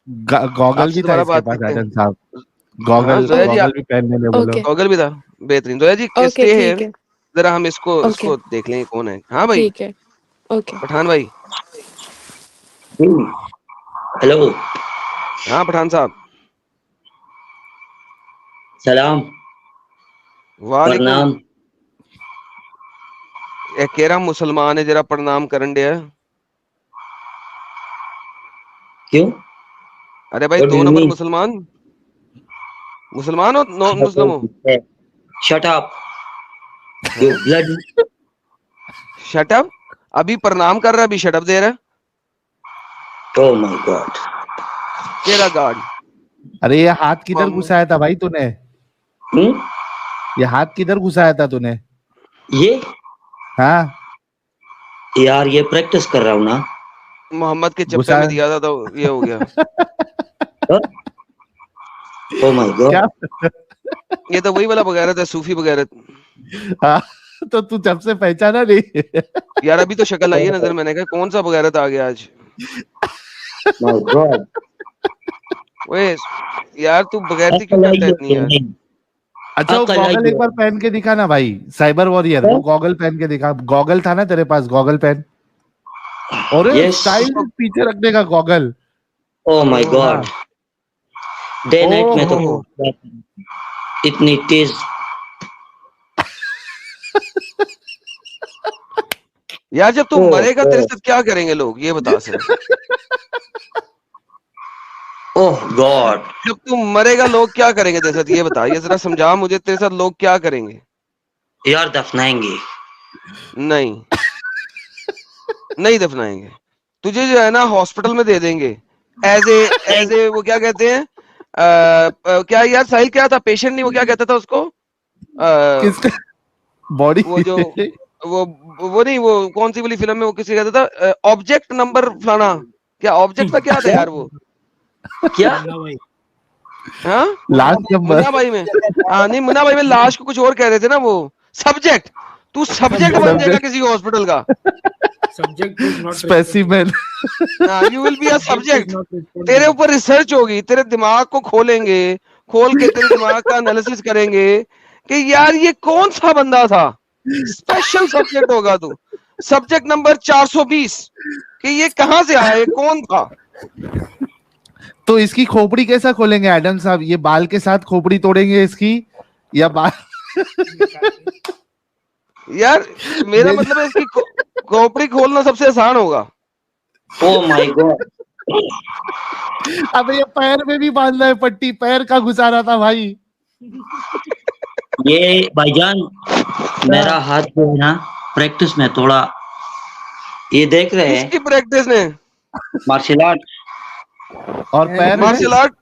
Google آپ سے بھی تھا دوبارہ اس کے بات پاس کرتے ہیں. ایڈم صاحب, ہاں گوگل زویا جی, گوگل بھی پہننے لے بولو. گوگل بھی تھا, بہترین. زویا جی اوکے اسٹے ہیئر, ٹھیک ہے, ذرا ہم اس اوکے کو دیکھ لیں کون ہے. ہاں بھائی ٹھیک ہے, اوکے. پٹھان بھائی. ہیلو ہاں پٹھان صاحب, سلام وعلیکم. پرنام. کہہ مسلمان ہے, ذرا پرنام کرن دیا. کیوں؟ ارے بھائی What do دو you نمبر mean? مسلمان ہو نان مسلم ہو. Shut up, you bloody. Shut up, ابھی پرنام کر رہا ہے, ابھی شٹ اپ دے رہا ہے. Oh my God. تیرا گاڈ. ارے یہ ہاتھ کدھر گھسایا تھا بھائی تو نے, یہ ہاتھ کدھر گھسایا تھا تو نے؟ یہ ہاں یار یہ پریکٹس کر رہا ہوں نا. محمد کے چپے میں گھسایا دیا تھا تو یہ ہو گیا. Oh my کیا؟ God. یہ تو وہی والا بغیرت ہے, صوفی بغیرت. ہاں تو تو جب سے پہچانا نہیں. یار ابھی تو شکل آئی ہے نظر, میں نے کہا کون سا بغیرت آ گیا آج. My God. اوے یار تو بغیرتی کیوں عقل آئی کرتا ہے ہے اتنی کہ یار. نہیں؟ اچھا وہ عقل آئی گوگل ایک بار پہن کے دکھا نا بھائی, سائبر وارئر, وہ گوگل پہن کے دکھا. گوگل تھا نا تیرے پاس, گوگل پہن, اور Yes. اسٹائل پیچھے رکھنے کا گوگل. Oh my ہاں God. ڈے نائٹ او میں تو ہو اتنی تیز. یار جب تم مرے گا تیرے ساتھ کیا کریں گے لوگ, یہ بتا صرف. اوہ گاڈ. جب تم مرے گا لوگ کیا کریں گے تیرے ساتھ, یہ بتا, یہ ذرا سمجھا مجھے, تیرے ساتھ لوگ کیا کریں گے. یار دفنائیں گے. نہیں نہیں دفنائیں گے تجھے, جو ہے نا ہاسپٹل میں دے دیں گے ایز اے وہ کیا کہتے ہیں, کیا یار ساحل کیا تھا پیشنٹ, نہیں وہ کیا کہتا تھا اس کو, کس کا باڈی, وہ جو وہ نہیں, وہ کون سی والی فلم میں وہ کسی کہتا تھا آبجیکٹ نمبر فلانا, کیا آبجیکٹ کا کیا تھا یار وہ, کیا ہاں لاسٹ نمبر. منا بھائی میں, ہاں نہیں منا بھائی میں لاش کو کچھ اور کہہ رہے تھے نا, وہ سبجیکٹ. تو سبجیکٹ بن جائے گا کسی ہاسپٹل کا. Specimen. You will be a subject. تیرے اوپر ریسرچ ہوگی, تیرے دماغ کو کھولیں گے, کھول کے تیرے دماغ کا انالیسس کریں گے کہ یار یہ کون سا بندہ تھا. اسپیشل سبجیکٹ ہوگا تو, سبجیکٹ نمبر 420, کہ یہ کہاں سے آیا, یہ کون تھا. تو اس کی کھوپڑی کیسا کھولیں گے ایڈم صاحب, یہ بال کے ساتھ کھوپڑی توڑیں گے اس کی, یا بال؟ یار میرا مطلب ہے اس کی کھوپڑی کھولنا سب سے آسان ہوگا. او مائی گاڈ. اب یہ پیر میں بھی باندھنا ہے پٹی, پیر کا گھسا رہا تھا بھائی. یہ بھائی جان میرا ہاتھ جو ہے نا پریکٹس میں تھوڑا, یہ دیکھ رہے اس ہیں کی پریکٹس نے مارشل آرٹ. اور پیر میں مارشل آرٹ,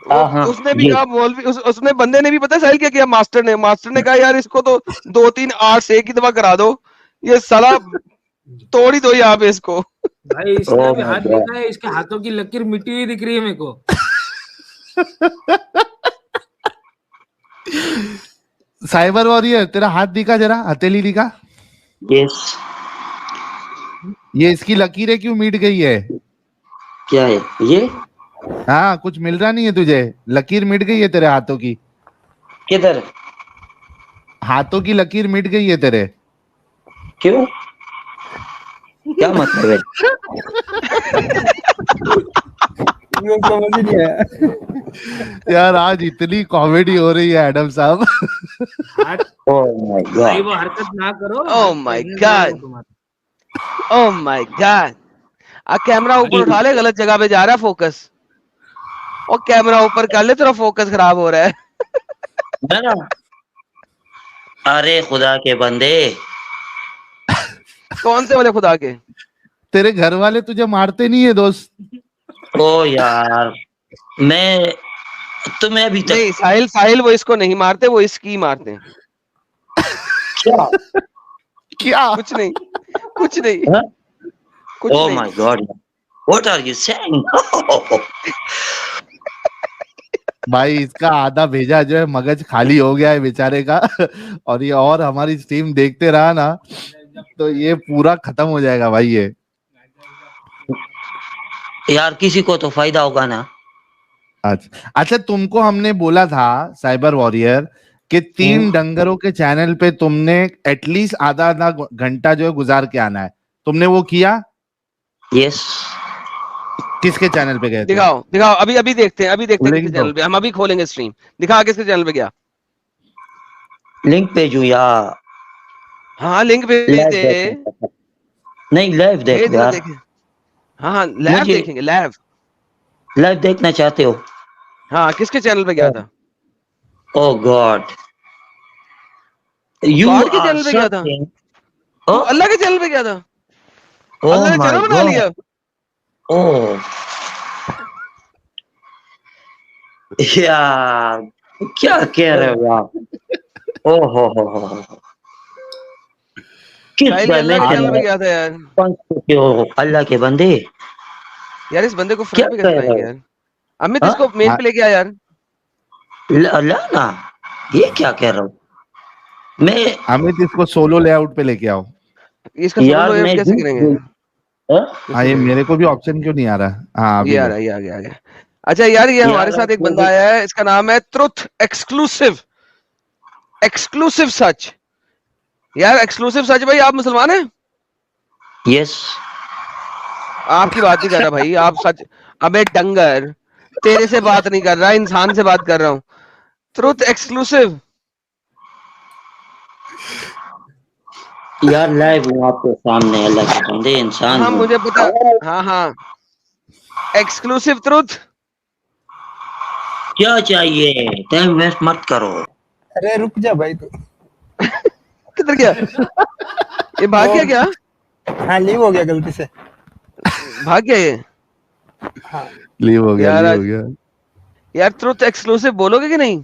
ہاں اس نے بھی جی. کہا, مولوی اس نے بندے نے بھی پتا ساحل کیا کیا, ماسٹر نے کہا یار اس کو تو 2-3 8 ایک ہی دفعہ کرا دو, یہ سلا توڑی دو یہاں پہ اس کو. بھائی اس نے ابھی ہاتھ دیکھا ہے, اس کے ہاتھوں کی لکیر مٹی ہوئی دکھ رہی ہے میرے کو. سائبر وارئر تیرا ہاتھ دکھا ذرا, ہتھیلی دکھا. یس. یہ اس کی لکیریں کیوں میٹ گئی ہے؟ کیا ہے یہ؟ ہاں کچھ مل رہا نہیں ہے تجھے, لکیر مٹ گئی ہے تیرے ہاتھوں کی. کدھر؟ ہاتھوں کی لکیر مٹ گئی ہے تیرے. کیوں؟ کیا مطلب ہے؟ سمجھ نہیں آیا یار آج اتنی کامیڈی ہو رہی ہے ایڈم صاحب. ہاتھ بھائی وہ حرکت نہ کرو, او ہاتھ مائی پہلے ڈال گاڈ, دو تمہارا. او مائی گاڈ. کیمرہ اوپر اٹھا لے, غلط جگہ پہ جا رہا ہے فوکس. اور کیمرہ اوپر کر لے, تیرا فوکس خراب ہو رہا ہے. ارے خدا کے بندے, کون سے والے خدا کے؟ تیرے گھر والے تجھے مارتے نہیں ہے دوست؟ او یار میں تمہیں ابھی تک نہیں ساحل وہ اس کو نہیں مارتے, وہ اس کی مارتے ہیں. کیا؟ کچھ نہیں کچھ نہیں کچھ او نہیں. My God, what are you saying? بھائی اس کا آدھا بھیجا جو ہے مگج خالی ہو گیا ہے بیچارے کا, اور یہ اور ہماری اسٹریم دیکھتے رہا نا تو یہ پورا ختم ہو جائے گا بھائی. یہ यार किसी को तो फायदा होगा ना। अच्छा, तुमको हमने बोला था साइबर वॉरियर कि 3 डंगरों के चैनल पे तुमने एटलीस्ट आधा आधा घंटा जो है गुजार के आना है, तुमने वो किया? यस। किसके चैनल पे गए थे? दिखाओ दिखाओ, अभी अभी देखते हैं किसके लिंक चैनल पे, हम अभी खोलेंगे स्ट्रीम। दिखा किसके चैनल पे गया। लिंक भेजू या हाँ लिंक भेज लाइव दे, देख? नहीं लाइव देख भेज दे यार, देखें। हाँ लाइव मुझे देखेंगे, लाइव। लाइव देखना चाहते हो? हाँ किसके चैनल पे गया था? ओ गॉड, यू गॉड के आर चैनल पे गया था? सर्चिंग। तू अल्लाह के चैनल पे गया था? ओ अल्लाह ने माय चैनल बना लिया? गॉड, ओ यार क्या कह रहे हो आप? ओ हो किस साहिल ये अल्लाह के चैनल पे डायमेंशन गया था यार। के हो अल्लाह के बंदे? यार इस बंदे को क्या फ्रंट पे कह कैसे रहे लाएंगे हो? यार? अमित हाँ? इसको मेन पे लेके आ यार। ना ये क्या कह रहा हूँ मैं अमित, इसको सोलो लेआउट पे लेके आओ। इसका सोलो यार, लोड मैं कैसे करेंगे? हाँ, ये मेरे को भी ऑप्शन क्यों नहीं आ रहा? हाँ ये अभी आ लो। रहा है, ये आ गया, आ गया। अच्छा यार, ये हमारे साथ एक बंदा आया है, इसका नाम है ट्रुथ एक्सक्लूसिव। एक्सक्लूसिव सच। यार एक्सक्लूसिव सच भाई, आप मुसलमान हैं? यस। आपकी बात नहीं कर रहा भाई, आप सच। अबे डंगर, तेरे से बात नहीं कर रहा, इंसान से बात कर रहा हूँ। Truth exclusive. यार लाइव हूँ आपके सामने, अल्लाह के बंदे, इंसान हाँ हूँ। मुझे पता। हाँ हाँ, एक्सक्लूसिव ट्रुथ। क्या चाहिए? टाइम वेस्ट मत करो। अरे रुक जा भाई तू। किधर गया? ये भाग गया क्या? हाँ लीव हो गया गलती से। भाग गया ये? हाँ लीव हो गया, यार लीव आज- हो गया। यार ट्रुथ एक्सक्लूसिव बोलोगे कि नहीं?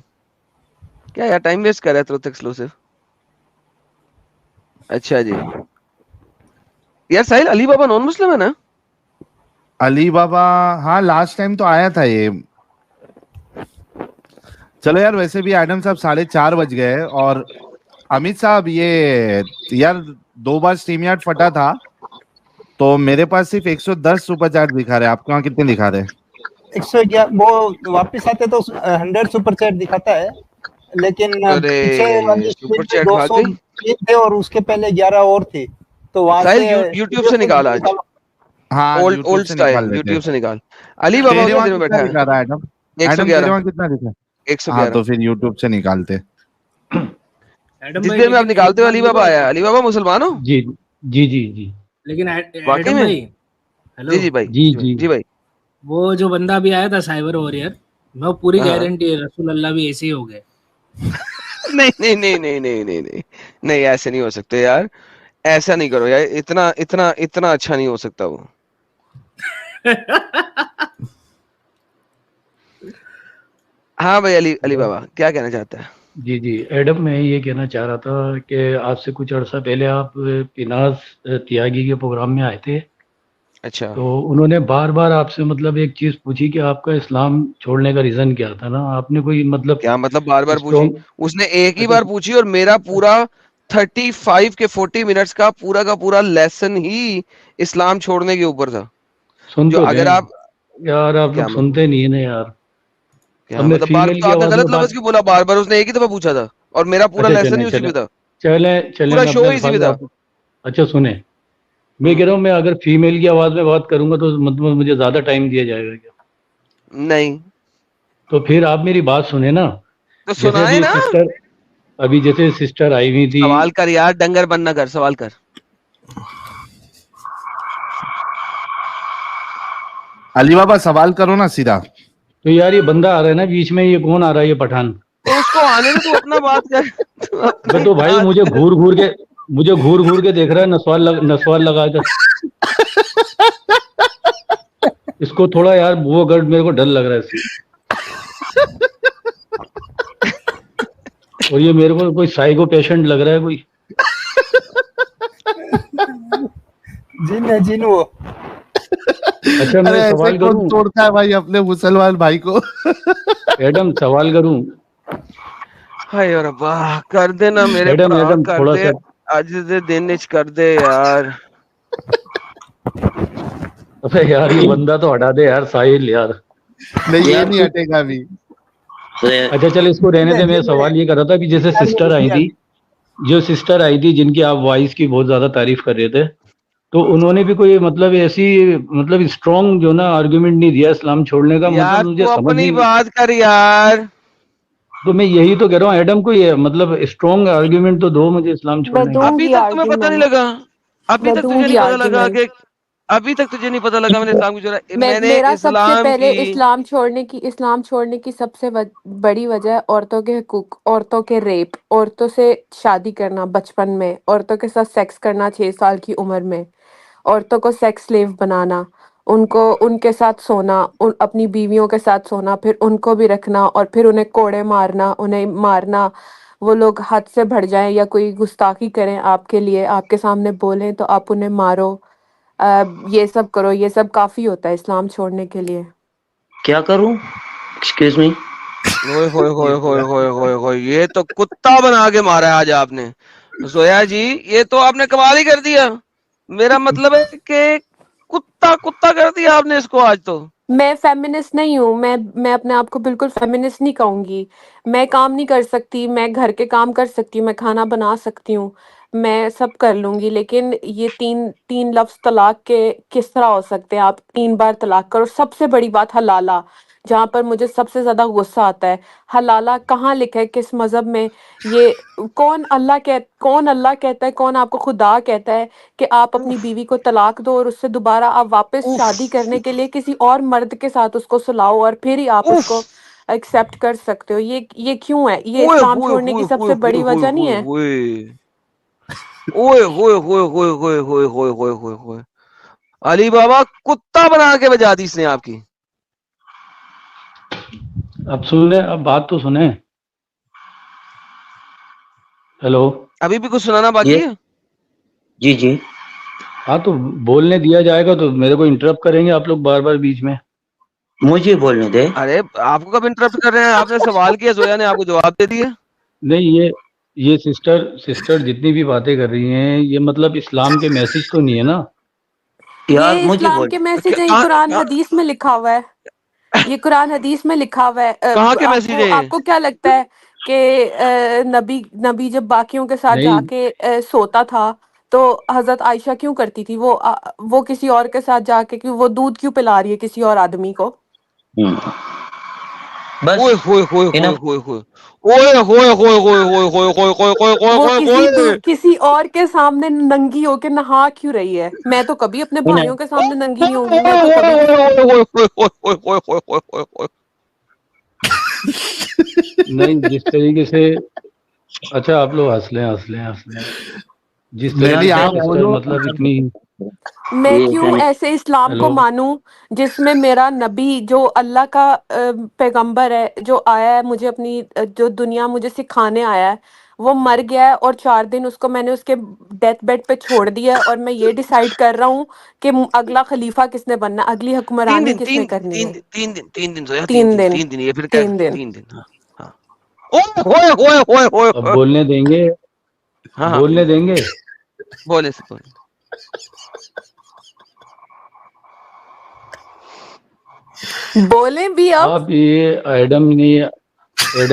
क्या यार टाइम वेस्ट कर रहा है ट्रुथ एक्सक्लूसिव। अच्छा जी। यार साहिल, अली बाबा नॉन मुस्लिम है ना? अली बाबा, हाँ लास्ट टाइम तो आया था ये। चलो यार, वैसे भी एडम साहब 4:30 बज गए और अमित साहब ये यार 2 बार स्ट्रीम यार्ड फटा था, तो मेरे पास सिर्फ 110 सुपर चैट दिखा रहे हैं। आपके वहाँ कितने दिखा रहे हैं? 111 वो वापस आते तो 100 सुपर चैट दिखाता है, लेकिन पीछे वाली सुपर स्क्रीन पे चैट भाग गई। 203 थे और उसके पहले 11 और थी, तो वहां साहिल से यूट्यूब से निकाल आज। हाँ, ओल्ड YouTube ओल्ड से निकाल स्टाइल, लेते यूट्यूब हैं। से निकाल। अली बाबा तेरे उतने वहाँ देर में कितना बैठा दिखा है। रहा है एडम? एडम तेरे 111 वहाँ कितना दिखा? हाँ 111। तो फिर YouTube से निकालते। एडम जिस भाई, देर में आप लेकिन निकालते हो एक अली बात बाबा देखो, आया। अली बाबा मुसलमान हो? जी जी जी जी लेकिन वाकई एडम में? भाई, हेलो, जी जी भाई, जी जी जी भाई। वो जो बंदा भी आया था साइबर वॉरियर, मैं पूरी हाँ। गारंटी है रसूल अल्लाह भी ऐसे ही हो गए। नहीं नहीं नहीं नहीं नहीं नहीं नहीं नहीं, ऐसे नहीं हो सकते यार। ऐसा नहीं करो यार, इतना इतना इतना अच्छा नहीं हो सकता वो। हाँ भाई, अली अली बाबा क्या कहना चाहता है? जी जी एडम, मैं ये कहना चाह रहा था कि आज से कुछ अर्सा पहले आप पिनाज त्यागी के प्रोग्राम में आए थे, अच्छा, तो उन्होंने बार बार आपसे मतलब एक चीज पूछी कि आपका इस्लाम छोड़ने का रीजन क्या था ना। आपने कोई मतलब क्या मतलब बार बार पूछी? स्ट्रॉन्ग, उसने एक ही बार पूछी और मेरा पूरा 35 के 40 मिनट्स का पूरा लेसन ही इस्लाम छोड़ने के ऊपर था। सुन जो तो अगर लें आप यार, आप क्या लोग मतलब, सुनते नहीं है ना यार। अब क्या मैं मतलब बार फीमेल तो की आपने आवाज गलत में लफ्ज बात, क्यों बोला? बार बार उसने एक ही दफा पूछा था और मेरा पूरा अच्छा लेसन ही चलें उसी पे चलें था। चलें चलें, पूरा मैं शो अपने ही इसी पे अल्फाज था। आप, अच्छा सुने, मैं कह रहा हूँ मैं अगर फीमेल की आवाज में बात करूंगा तो मतलब मुझे ज्यादा टाइम दिया जाएगा क्या? नहीं तो फिर आप मेरी बात सुने ना। तो जैसे सुनाए ना। अभी जैसे सिस्टर आई हुई थी, सवाल कर यार, डंगर बनना कर, सवाल कर। अली बाबा सवाल करो ना सीधा। तो यार ये बंदा आ रहा है ना बीच में, ये कौन आ रहा है? ये पठान। तो उसको आने दे, तू अपना बात कर। तू अपनी तो भाई बात मुझे कर। घूर घूर के देख रहा है, नसवाल लगा कर। इसको थोड़ा यार वो गर्ड मेरे को डर लग रहा है इससे। और ये मेरे को कोई साइको पेशेंट लग रहा है कोई। जिन है जिन वो। अच्छा मैं अरे ऐसे सवाल कौन करूं तोड़ता है भाई अपने मुसलमान भाई को? एडम, सवाल करूं? हाय और अब्बा, कर दे ना मेरे एडम भरा, एडम कर थोड़ा दे। सा, आज दे दिन इच कर दे यार। अबे यार ये बंदा तो हटा दे यार, साहिल यार। नहीं ये नहीं हटेगा अभी। अच्छा चल इसको रहने दे। मैं सवाल ये कर रहा था कि जैसे सिस्टर आई थी, जो सिस्टर आई थी जिनकी आप वॉइस की बहुत ज्यादा तारीफ कर रहे थे, तो उन्होंने भी कोई मतलब ऐसी मतलब स्ट्रॉन्ग जो ना आर्गुमेंट नहीं दिया इस्लाम छोड़ने का, यार मतलब मुझे तू समझ अपनी नहीं। बात कर यार। तो मैं यही तो कह रहा हूँ एडम को, ये मतलब स्ट्रॉन्ग आर्गुमेंट तो दो मुझे इस्लाम मैं छोड़ने का। अभी दूंगी तक तुम्हें पता नहीं आर्ग्यूमेंट, लगा? अभी मैं तक तुझे दूंगी नहीं पता लगा आर्ग्यूमेंट। कि अभी तक तुझे नहीं पता लगा मैंने इस्लाम की छोड़ा? मैंने मेरा सबसे इस्लाम पहले की इस्लाम छोड़ने की सबसे बड़ी वजह औरतों के हकूक, औरतों के रेप, औरतों से शादी करना बचपन में, औरतों के साथ सेक्स करना 6 साल की उम्र में, औरतों को सेक्स स्लेव बनाना, उनको उनके साथ सोना, अपनी बीवियों के साथ सोना, फिर उनको भी रखना और फिर उन्हें कोड़े मारना, उन्हें मारना। वो लोग हद से बढ़ जाएं या कोई गुस्ताखी करें आपके लिए, आपके सामने बोलें तो आप उन्हें मारो। ये सब करो, ये सब काफी होता है इस्लाम छोड़ने के लिए। क्या करूं? Excuse me. होए होए होए ये होए पूरा होए होए होए, ये तो कुत्ता बना के मारा है आज आपने जोया जी। ये तो आपने कमाल ही कर दिया। मेरा मतलब है कि कुत्ता कुत्ता कर दिया आपने इसको आज तो। मैं फेमिनिस्ट नहीं हूँ, मैं अपने आप को बिल्कुल फेमिनिस्ट नहीं कहूंगी। मैं काम नहीं कर सकती, मैं घर के काम कर सकती हूँ, मैं खाना बना सकती हूँ, मैं सब कर लूंगी, लेकिन ये तीन तीन लफ्ज तलाक के किस तरह हो सकते हैं? आप 3 बार तलाक करो। सबसे बड़ी बात हलाला, जहाँ पर मुझे सबसे ज्यादा गुस्सा आता है। हलाला कहाँ लिखा है, किस मजहब में? ये कौन अल्लाह कहता है, कौन आपको खुदा कहता है कि आप अपनी उफ, बीवी को तलाक दो और उससे दोबारा आप वापस उफ, शादी करने के लिए किसी और मर्द के साथ उसको सुलाओ और फिर ही आप उफ। उसको एक्सेप्ट कर सकते हो? ये क्यों है? ये ओए इस्लाम होए छोड़ने होए की होए सबसे होए बड़ी होए वजह नहीं होए है? होए ओए होए होए होए होए होए होए होए होए होए। अली बाबा कुत्ता बना के बजा दी इसने आपकी। अब सुन ले, अब बात तो सुने। हेलो। अभी भी कुछ सुनाना बाकी ये है? जी जी। हाँ तो बोलने दिया जाएगा तो मेरे को इंटरप्ट करेंगे आप लोग बार बार बीच में। मुझे बोलने दे। अरे आपको कब इंटरप्ट कर रहे हैं? आपने सवाल किया, जोया ने आपको जवाब दे दिया। नहीं ये सिस्टर जितनी भी बातें कर रही हैं, ये मतलब इस्लाम के मैसेज तो नहीं है ना। यार ये मुझे इस्लाम बोल। के मैसेज है, ये कुरान हदीस में लिखा हुआ है। ये कुरान हदीस में लिखा हुआ है। कहाँ के मैसेज आपको है? आपको क्या लगता है कि नबी नबी जब बाकियों के साथ नहीं जाके सोता था तो हजरत आयशा क्यों करती थी? वो किसी और के साथ जाके क्यों, वो दूध क्यों पिला रही है किसी और आदमी को? बस ओए होए होए होए इनफ। होए होए ओए होए होए होए होए होए होए होए होए वो होए होए होए। किसी और के सामने नंगी होके नहा क्यों रही है? मैं तो कभी अपने भाइयों के सामने नंगी नहीं होंगी, मैं तो कभी किसी। नहीं, जिस तरीके से, अच्छा आप लोग हंस लें। जिस नहीं तरीके से आप सिस्टर बोलो। मतलब इतनी। मैं क्यों ऐसे इस्लाम को हेलो। मानूं जिसमें मेरा नबी जो अल्लाह का पैगंबर है, जो आया है मुझे अपनी जो दुनिया मुझे सिखाने आया है, वो मर गया है और 4 दिन उसको मैंने उसके डेथ बेड पे छोड़ दिया है और मैं ये डिसाइड कर रहा हूँ कि अगला खलीफा किसने बनना है, अगली तीन हुक्मरानी दिन किसने तीन करनी तीन है। तीन दिन 3 दिन सोया, 3 दिन, 3 दिन ये फिर क्या? 3 दिन। 3 दिन। हाँ हाँ। ओए होए होए होए अब होए। बोलने देंगे? हाँ हाँ बोलने देंगे? बोले से बोले। बोले भी अब। आप ये एडम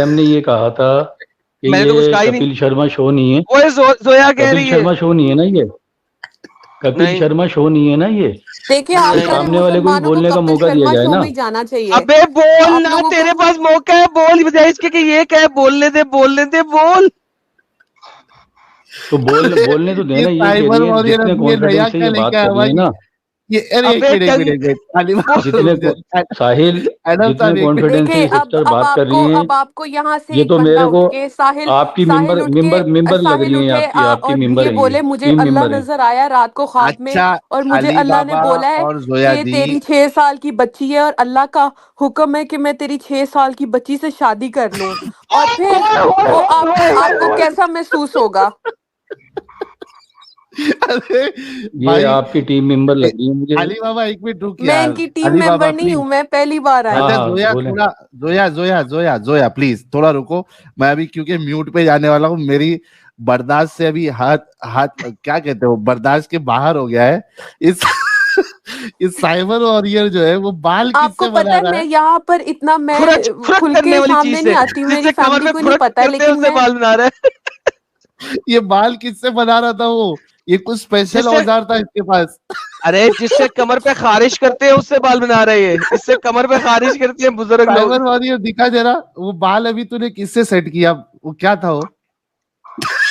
ने ये कहा था कि मैंने तो कुछ ये कहा ही नहीं। कपिल शर्मा शो नहीं है। ओए जोया कह कपिल रही है। शर्मा शो नहीं है ना ये। कपिल नहीं शर्मा शो नहीं है ना ये। देखिए, आप तो नहीं। सारे सामने वाले को भी मुसलमानों को बोलने का कपिल मौका दिया शर्मा जाए शो ना। में ही जाना चाहिए। अबे बोल आप ना, लोगों तेरे को पास मौका है, बोल बजाय इसके कि ये क्या है। बोलने दे बोल। तो बोलने तो ये देना, ये कह साइबर रही है वॉरियर जितने अभी ये नया कॉन्फिडेंस से क्या ये लेके बात आया कर हुआ रही है है? ना। ये अरे एक अबे मिनट एक मिनट एक मिनट खाली बात जितने रुक जा। साहिल एडम जितने साहब एक मिनट। कॉन्फिडेंस से देखें, ये सिस्टर बात कर रही हैं, अब आपको यहाँ से ये एक तो बंदा मेरे को उठ के आपकी साहिल उठ के मिंबर लग साहिल रही हैं। उठे आपकी और मिंबर ये है, ये बोले मुझे टीम अल्लाह मिंबर है। नजर आया रात को ख्वाब में अच्छा और मुझे अली अल्लाह ने बाबा बोला है और जोया कि दी। तेरी 6 साल की बच्ची है और अल्लाह का हुक्म है कि मैं तेरी 6 साल की बच्ची से शादी कर लूं। और फिर वो आपको कैसा महसूस होगा? अरे ये भाई आपकी टीम मेंबर लग रही है मुझे। अली बाबा एक मिनट रुक मैं यार। इनकी टीम अली बाबा मेंबर नहीं प्लीज। हूँ, मैं पहली बार आई हाँ अच्छा हूँ। हाँ जोया बोले। थोड़ा जोया प्लीज थोड़ा रुको। मैं अभी क्योंकि म्यूट पे जाने वाला हूँ, मेरी बर्दाश्त से अभी हाथ हाथ क्या कहते हो, बर्दाश्त के बाहर हो गया है। इस ये साइबर वॉरियर जो है वो बाल आपको किससे पता बना है रहा मैं है? यहाँ पर इतना मैं खुरच खुरच खुल करने के वाली सामने चीज नहीं से, आती हूँ, मेरी जिससे कमर फैमिली पे को नहीं खुरच पता है, करते हैं लेकिन उससे मैं बाल बना रहा है। ये बाल किससे बना रहा था वो? ये कुछ स्पेशल जिससे औजार था इसके पास। अरे जिससे कमर पे खारिश करते हैं उससे बाल बना रहे हैं, इससे कमर पे खारिश करती है बुजुर्ग लोग। साइबर वॉरियर दिखा जरा वो बाल अभी तूने किससे सेट किया? वो क्या था वो?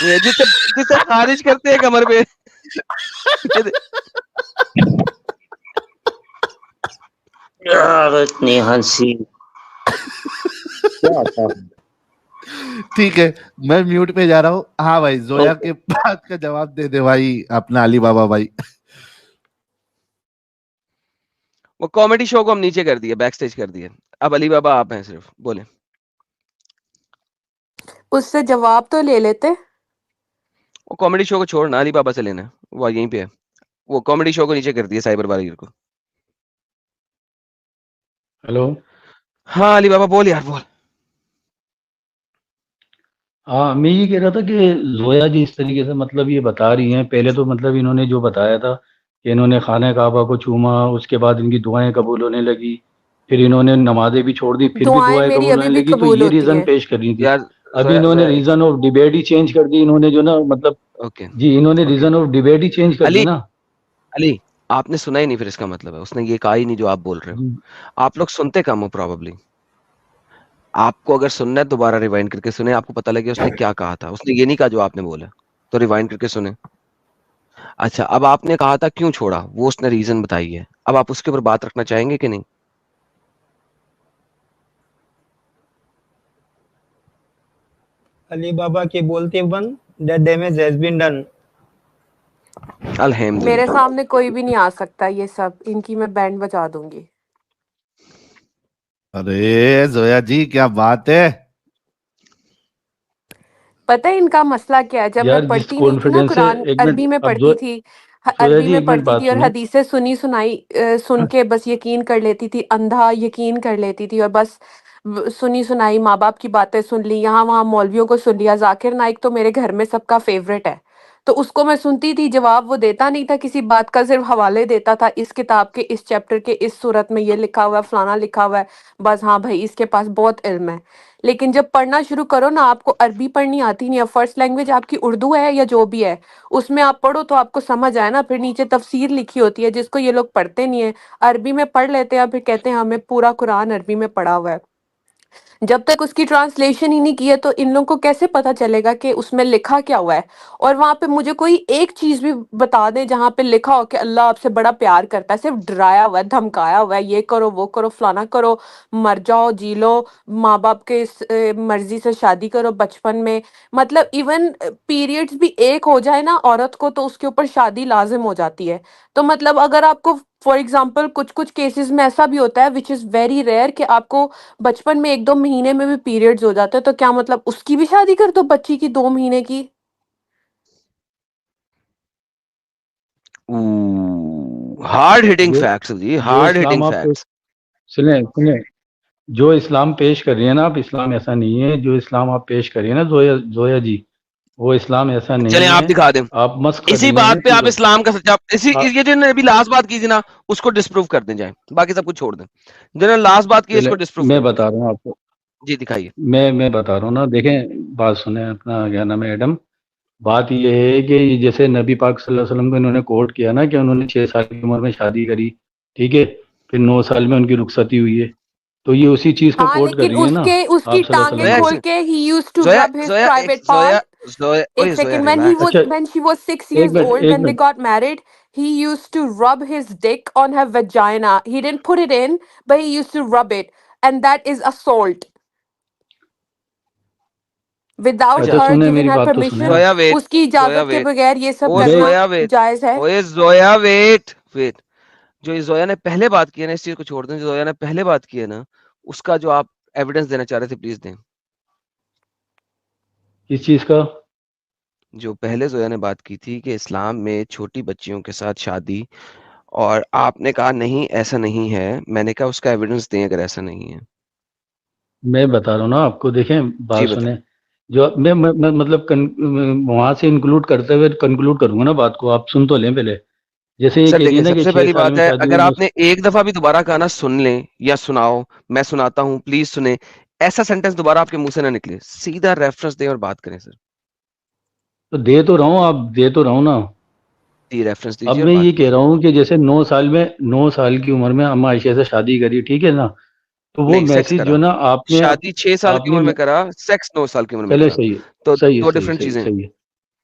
ये जिससे जिससे खारिश करते हैं कमर पे। ये दे- यार इतनी हंसी क्या था। ठीक है, मैं म्यूट पे जा रहा हूँ। हाँ भाई, जोया के बात का जवाब दे दे भाई अपना अली बाबा भाई। वो कॉमेडी शो को हम नीचे कर दिए, बैक स्टेज कर दिए। अब अली बाबा आप हैं, सिर्फ बोले। उससे जवाब तो ले लेते। वो कॉमेडी शो को छोड़ना, अली बाबा से लेना है, वो यहीं पे है। वो कॉमेडी शो को नीचे कर दिया, साइबर वॉरियर को। हेलो। हाँ अली बाबा बोल यार, बोल। हाँ, मैं ये कह रहा था कि जोया जी इस तरीके से मतलब ये बता रही हैं, पहले तो मतलब इन्होंने जो बताया था कि इन्होंने खाने काबा को चूमा, उसके बाद इनकी दुआएं कबूल होने लगी, फिर इन्होंने नमाजें भी छोड़ दी, फिर भी दुआएं दुआएं मेरी कबूल अभी होने भी लगी, तो कबूल ये होती रीजन हैं। पेश कर रही थी। यार अभी जोया इन्होंने जोया रीजन ऑफ डिबेट ही चेंज कर दी, इन्होंने जो ना मतलब ओके जी इन्होंने रीजन ऑफ डिबेट ही चेंज कर दी अली ना। अली आपने सुना ही नहीं, फिर इसका मतलब है उसने ये कहा ही नहीं जो आप बोल रहे हो। जी आप लोग सुनते कम हो प्रॉब्ली। आपको अगर सुनना है दोबारा रिवाइंड करके सुने, आपको पता लगे उसने क्या कहा था। उसने ये नहीं कहा जो आपने बोला, तो रिवाइंड करके सुने। अच्छा, अब आपने कहा था क्यों छोड़ा, वो उसने रीजन बताई है। अब आप उसके ऊपर बात रखना चाहेंगे कि नहीं? अली बाबा की बोलती बंद, that damage has been done. मेरे अल्हम्दुलिल्लाह। सामने कोई भी नहीं आ सकता, ये सब इनकी मैं बैंड बजा दूंगी। अरे जोया जी क्या बात है। पता है इनका मसला क्या है? जब मैं यार जिस पढ़ती नहीं थी ना कॉन्फिडेंस से, कुरान, एक अरबी मिनट में अब पढ़ती थी, जोया अरबी जी में एक मिनट पढ़ती बात थी और सुने। हदीसें सुनी सुनाई सुन के बस यकीन कर लेती थी, अंधा यकीन कर लेती थी, और बस सुनी सुनाई माँ बाप की बातें सुन ली, यहाँ वहाँ मौलवियों को सुन लिया। जाकिर नाइक तो मेरे घर में सबका फेवरेट है, तो उसको मैं सुनती थी, जवाब वो देता नहीं था किसी बात का, सिर्फ हवाले देता था, इस किताब के इस चैप्टर के इस सूरत में ये लिखा हुआ है, फलाना लिखा हुआ है। बस हाँ भाई इसके पास बहुत इल्म है। लेकिन जब पढ़ना शुरू करो ना, आपको अरबी पढ़नी आती नहीं है, फर्स्ट लैंग्वेज आपकी उर्दू है या जो भी है, उसमें आप पढ़ो तो आपको समझ आए ना, फिर नीचे तफसीर लिखी होती है जिसको ये लोग पढ़ते नहीं है, अरबी में पढ़ लेते हैं, फिर कहते हैं हमें पूरा कुरान अरबी में पढ़ा हुआ है। जब तक उसकी ट्रांसलेशन ही नहीं की है तो इन लोगों को कैसे पता चलेगा कि उसमें लिखा क्या हुआ है? और वहां पे मुझे कोई एक चीज भी बता दे जहां पे लिखा हो कि अल्लाह आपसे बड़ा प्यार करता है, सिर्फ डराया हुआ है, धमकाया हुआ है, ये करो वो करो फलाना करो, मर जाओ जी लो, माँ बाप के मर्जी से शादी करो बचपन में। मतलब इवन पीरियड्स भी एक हो जाए ना औरत को तो उसके ऊपर शादी लाजिम हो जाती है। तो मतलब अगर आपको फॉर एग्जाम्पल कुछ कुछ केसेस में ऐसा भी होता है विच इज वेरी रेयर कि आपको बचपन में 1-2 महीने में भी पीरियड्स हो जाते हैं, तो क्या मतलब उसकी भी शादी कर दो बच्ची की 2 महीने की? हार्ड हिटिंग जो फैक्ट्स जी, जो हार्ड हिटिंग इस्लाम आप फैक्ट्स। सुने सुने, जो इस्लाम पेश कर रही है ना आप, इस्लाम ऐसा नहीं है। जो इस्लाम आप पेश कर रही है ना जोया जोया जी, वो इस्लाम ऐसा चलें नहीं आप है। दिखा दें, आप मस्क कर इसी रही हैं, बात पे ठीक आप है। इस्लाम का सच्चा, इसी आ- ये जो ने अभी लास्ट बात की थी ना, उसको डिस्प्रूव कर दें जाए, बाकी सब कुछ छोड़ दें। जिन्होंने लास्ट बात की चले, इसको डिस्प्रूव मैं कर दें। बता रहा हूँ आपको, जी दिखाइए। मैं बता रहा हूँ ना, देखें बात सुने, अपना क्या नाम है एडम। बात ये है कि जैसे नबी पाक सल्लल्लाहु अलैहि वसल्लम को इन्होंने कोट किया ना कि उन्होंने 6 साल की उम्र में शादी करी, ठीक है, फिर 9 साल में उनकी रुखसती हुई है, तो ये उसी चीज को हाँ कोट कर लेकिन रही है ना उसके उसकी आप सल्लल्लाहु अलैहि टांगे वसल्लम जोया एक को। खोल सेकंड, के ही यूज्ड टू जोया रब हिज जोया एक प्राइवेट जोया पार्ट। जोया एक ओए जोया सेकंड, रिलैक्स। अच्छा when she was 6 एक years मिनट old, एक when they minute got married, he used to rub his dick on her vagina. He didn't put it in, but he used to rub it, and that is assault without अच्छा अच्छा her सुने, giving मेरी her बात तो सुने permission. आप। Zoya wait, उसकी जोया इजाजत के वेट, बगैर ये सब ओ मैं करना जोया वेट, जायज है? ओए जोया वेट वेट। जो ये जोया ने पहले बात की है ना, इस चीज को छोड़ दें। जो जोया ने पहले बात की है ना, उसका जो आप एविडेंस देना चाह रहे थे, प्लीज दें। किस चीज का? जो पहले जोया ने बात की थी कि इस्लाम में छोटी बच्चियों के साथ शादी, और आपने कहा नहीं ऐसा नहीं है, मैंने कहा उसका एविडेंस दें अगर ऐसा नहीं है। मैं बता रहा हूँ ना आपको, देखें जी बात बताएं। सुने। जो मैं मतलब वहां से इंक्लूड करते हुए कंक्लूड करूंगा ना बात को, आप सुन तो लें पहले। जैसे ये सर कह रही देखिए, है ना कि सबसे 6 पहली साल बात में है, शादी अगर हुई आपने एक दफा भी दोबारा गाना सुन लें या सुनाओ, मैं सुनाता हूँ प्लीज सुने, ऐसा सेंटेंस दोबारा आपके मुंह से ना निकले, सीधा रेफरेंस दें और बात करें सर। तो दे तो रहा हूँ, आप दे तो रहा हूँ ना। जी रेफरेंस अब दीजिए और मैं बात ये कह कीजिए। रहा हूँ कि जैसे 9 साल की उम्र में अम्मा आयशा से शादी करी, ठीक है ना, तो वो नहीं, सेक्स मैसेज करा। जो ना आपने शादी 6 साल की आपने उम्र में करा, सेक्स 9 साल की उम्र में चले करा, सही है, तो सही है, दो सही डिफरेंट सही चीजें हैं। सही है।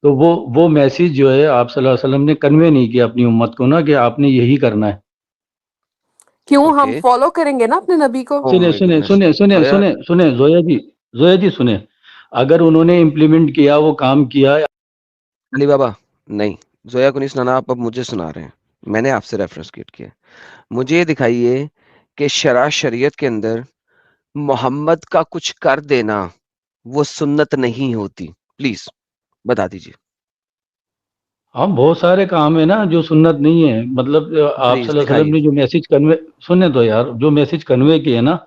तो वो मैसेज जो है आप सल्लल्लाहु अलैहि वसल्लम ने कन्वे नहीं किया अपनी उम्मत को ना कि आपने यही करना है। क्यों? हम ओके। फॉलो करेंगे ना अपने नबी को। ओह सुने माय सुने गुडनेस। सुने सुने जोया, सुने सुने जोया जी सुने, अगर उन्होंने इम्प्लीमेंट किया, वो काम किया। अली बाबा, नहीं, जोया को नहीं सुनाना, आप अब मुझे सुना रहे हैं। मैंने आपसे रेफरेंस किया। मुझे ये दिखाइए कि शरीयत के अंदर मोहम्मद का कुछ कर देना वो सुन्नत नहीं होती, प्लीज बता दीजिए। हाँ, बहुत सारे काम है ना जो सुन्नत नहीं है, मतलब आप प्लीज सल्लल्लाहु अलैहि वसल्लम दिखाइए। ने जो मैसेज कन्वे, सुनने तो यार, जो मैसेज कन्वे किए ना,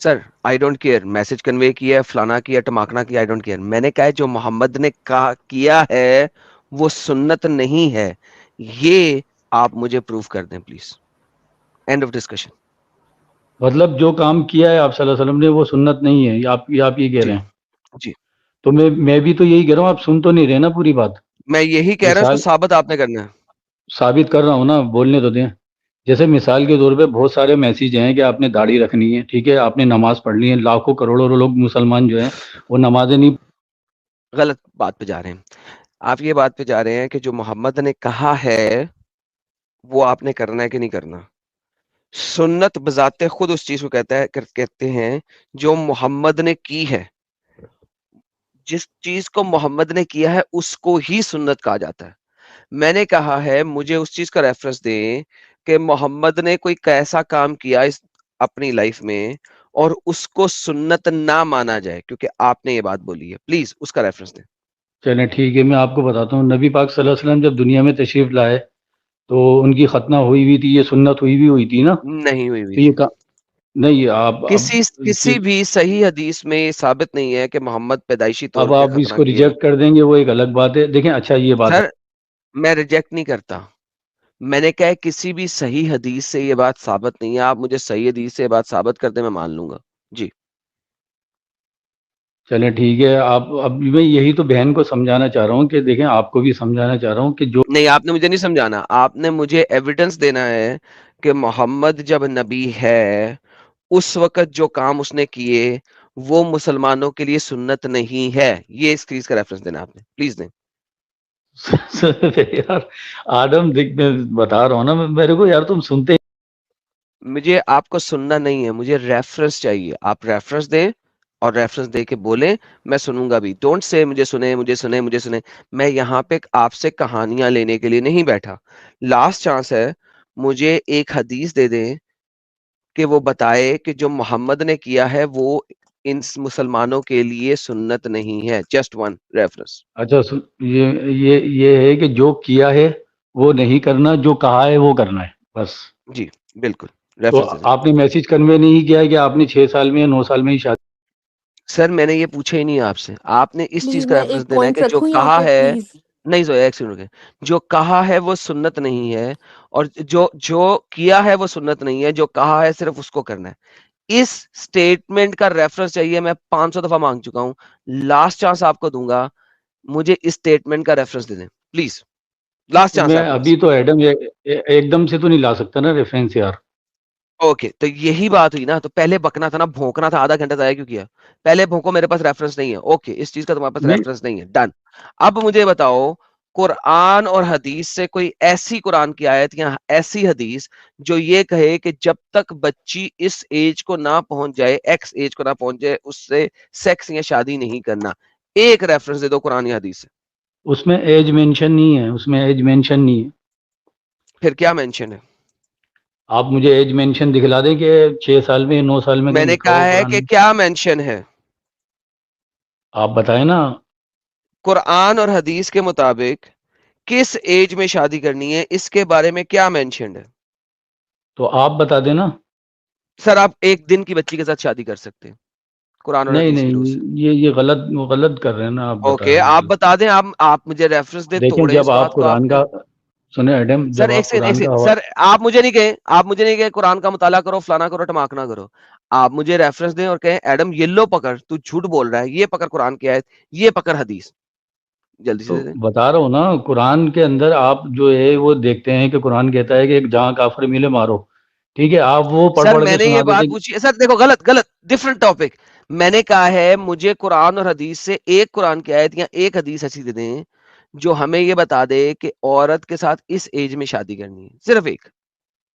sir I don't care, message convey किया है, फलाना किया, टमाकना किया, आई डोंट केयर। मैंने कहा है जो मोहम्मद ने कहा किया है वो सुन्नत नहीं है, ये आप मुझे प्रूफ कर दें प्लीज। End of discussion. मतलब जो काम किया है आप सल्लल्लाहु अलैहि वसल्लम ने वो सुन्नत नहीं है, ये आप ये कह जी रहे हैं। जी, तो मैं भी तो यही कह रहा हूँ, आप सुन तो नहीं रहे ना पूरी बात। मैं यही कह रहा हूं, इसको मिसाल साबित आपने करना है। साबित कर रहा हूँ ना, बोलने तो दें। जैसे मिसाल के तौर पे बहुत सारे मैसेज हैं कि आपने दाढ़ी रखनी है, ठीक है, आपने नमाज पढ़नी है, लाखों करोड़ों लोग मुसलमान जो हैं वो नमाजें नहीं। गलत बात पे जा रहे हैं आप, ये बात पे जा रहे हैं कि जो मोहम्मद ने कहा है वो आपने करना है कि नहीं करना। सुन्नत बजाते खुद उस चीज को कहते हैं जो मोहम्मद ने की है। जिस चीज को मोहम्मद ने किया है उसको ही सुन्नत कहा जाता है। मैंने कहा है मुझे उस चीज का रेफरेंस दें कि मोहम्मद ने कोई कैसा काम किया इस अपनी लाइफ में और उसको सुन्नत ना माना जाए, क्योंकि आपने ये बात बोली है, प्लीज उसका रेफरेंस दें। चलें ठीक है, मैं आपको बताता हूँ। नबी पाक सल्लल्लाहु अलैहि वसल्लम जब दुनिया में तशरीफ लाए तो उनकी खतना हुई थी, ये सुन्नत हुई थी ना। नहीं हुई हुई तो ये थी। का नहीं, आप किसी भी सही हदीस में ये साबित नहीं है कि मोहम्मद पैदाइशी तौर अब पे आप खतना इसको किए। रिजेक्ट कर देंगे, वो एक अलग बात है। देखें, अच्छा ये बात है, सर मैं रिजेक्ट नहीं करता, मैंने कहा है किसी भी सही हदीस से ये बात साबित नहीं है। आप मुझे सही हदीस से ये बात साबित कर दे, मैं मान लूंगा जी। चलें ठीक है। आप, अब मैं यही तो बहन को समझाना चाह रहा हूँ कि देखें, आपको भी समझाना चाह रहा हूँ कि जो नहीं, आपने मुझे नहीं समझाना, आपने मुझे एविडेंस देना है कि मोहम्मद जब नबी है उस वक्त जो काम उसने किए वो मुसलमानों के लिए सुन्नत नहीं है। ये इस चीज का रेफरेंस देना आपने, प्लीज दें। यार आदम, देख मैं बता रहा हूँ ना, मेरे को यार तुम सुनते। मुझे आपको सुनना नहीं है, मुझे रेफरेंस चाहिए। आप रेफरेंस दें और रेफरेंस दे के बोलें, मैं सुनूंगा भी। डोंट से मुझे सुने मुझे सुने मुझे सुने। मैं यहाँ पे आपसे कहानियां लेने के लिए नहीं बैठा। लास्ट चांस है, मुझे एक हदीस दे दें कि वो बताए कि जो मोहम्मद ने किया है वो इन मुसलमानों के लिए सुन्नत नहीं है। Just one reference. अच्छा ये है कि जो किया है वो नहीं करना, जो कहा है वो करना है, बस। जी बिल्कुल, तो रेफरेंस दे दें। आपने मैसेज कन्वे नहीं किया है कि आपने 6 साल में या 9 साल में ही शादी। सर मैंने ये पूछा ही नहीं आपसे, आपने इस चीज प्लीज का मैं रेफरेंस एक देना है पॉइंट कि जो रखूं यहाँ कहा पे है। प्लीज। नहीं जोया, एक सेकंड रुके। जो कहा है वो सुन्नत नहीं है, और जो जो किया है वो सुन्नत नहीं है, जो कहा है सिर्फ उसको करना है। इस स्टेटमेंट का रेफरेंस चाहिए, मैं 500 दफा मांग चुका हूं, लास्ट चांस आपको दूंगा। मुझे इस स्टेटमेंट का रेफरेंस दे दें प्लीज, लास्ट चांस मैं है आपके पास। अभी तो एडम एकदम से तो नहीं ला सकता ना रेफरेंस यार। ओके, तो यही बात हुई ना, तो पहले बकना था ना, भौंकना था, आधा घंटा जाया क्यों किया? पहले भौंको, मेरे पास रेफरेंस नहीं है। ओके, इस चीज का तुम्हारे पास नहीं, रेफरेंस नहीं है, डन। अब मुझे बताओ, कुरान और हदीस से कोई ऐसी कुरान की आयत या ऐसी हदीस जो ये कहे कि जब तक बच्ची इस एज को ना पहुंच जाए, एक्स एज को ना पहुंच जाए, उससे सेक्स या शादी नहीं करना। एक रेफरेंस दे दो कुरान या हदीस से। उसमें एज मेंशन नहीं है, उसमें एज मेंशन नहीं है। फिर क्या मेंशन है? आप मुझे एज मेंशन दिखला दें कि 6 साल में 9 साल में कहीं मैंने लिखा कहा हुआ है कुरान कि में। क्या मेंशन है? आप बताएं ना। कुरान और हदीस के मुताबिक किस एज में शादी करनी है, इसके बारे में क्या मेंशन्ड है? तो आप बता देना। सर आप एक दिन की बच्ची के साथ शादी कर सकते हैं कुरान और नहीं हदीस की रोज नहीं, से। ये गलत कर रहे हैं ना, आप बता ओके, रहे हैं आप मुझे। बता दें, आप मुझे रेफरेंस दे, देखें, तोड़े इस बात को आपने। सुने एडम, सर जब एक आप सेकंड कुरान का सर आप मुझे नहीं कहे कुरान का मुताला करो, फलाना करो, टमाकना करो। आप मुझे रेफरेंस दें और कहें एडम ये लो पकड़, तू झूठ बोल रहा है, ये पकड़ कुरान की आयत, ये पकड़ हदीस, जल्दी से तो दे दें। बता रहा हूँ ना, कुरान के अंदर आप जो है वो देखते हैं कि कुरान कहता है कि जहाँ काफिर मिले मारो, ठीक है, आप वो पढ़ सर पढ़ के मैंने सुना ये बात देते। पूछी है सर, देखो गलत गलत डिफरेंट टॉपिक। मैंने कहा है मुझे कुरान और हदीस से एक कुरान की आयत या एक हदीस ऐसी दे दें जो हमें ये बता दे कि औरत के साथ इस एज में शादी करनी है, सिर्फ एक,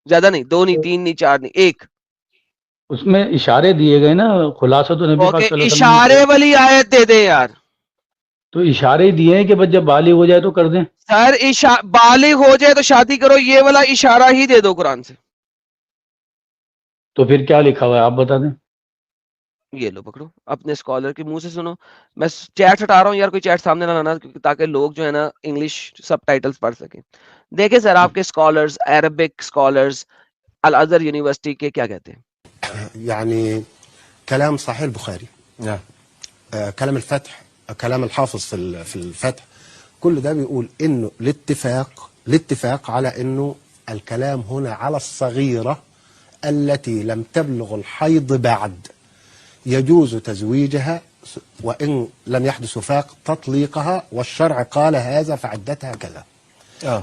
ज्यादा नहीं, दो नहीं, तीन नहीं, चार नहीं, एक। उसमें इशारे दिए गए ना, खुलासा तो नबी पाक ओके, सल्लल्लाहु अलैहि वसल्लम ने इशारे किया। वाली आयत दे दे यार। तो इशारे ही दिए हैं कि बस जब बालिग हो जाए तो कर दें। सर बालिग हो जाए तो शादी करो, ये वाला इशारा ही दे दो कुरान से। तो फिर क्या लिखा हुआ है आप बता दें। ये लो पकड़ो, अपने स्कॉलर के मुंह से सुनो। मैं चैट हटा रहा हूँ यार, कोई चैट सामने ना लाना, ताकि लोग जो है ना इंग्लिश सब टाइटल्स पढ़ सके। देखे सर आपके स्कॉलर्स, अरबिक स्कॉलर्स अल अजहर यूनिवर्सिटी के क्या कहते हैं। يعني كلام صحيح البخاري، نعم. كلام الفتح، كلام الحافظ في الفتح، كل ده بيقول انه الاتفاق على انه الكلام هنا على الصغيرة التي لم تبلغ الحيض بعد، يجوز تزويجها وإن لم يحدث وفاق تطليقها، والشرع قال هذا فعدتها كذا.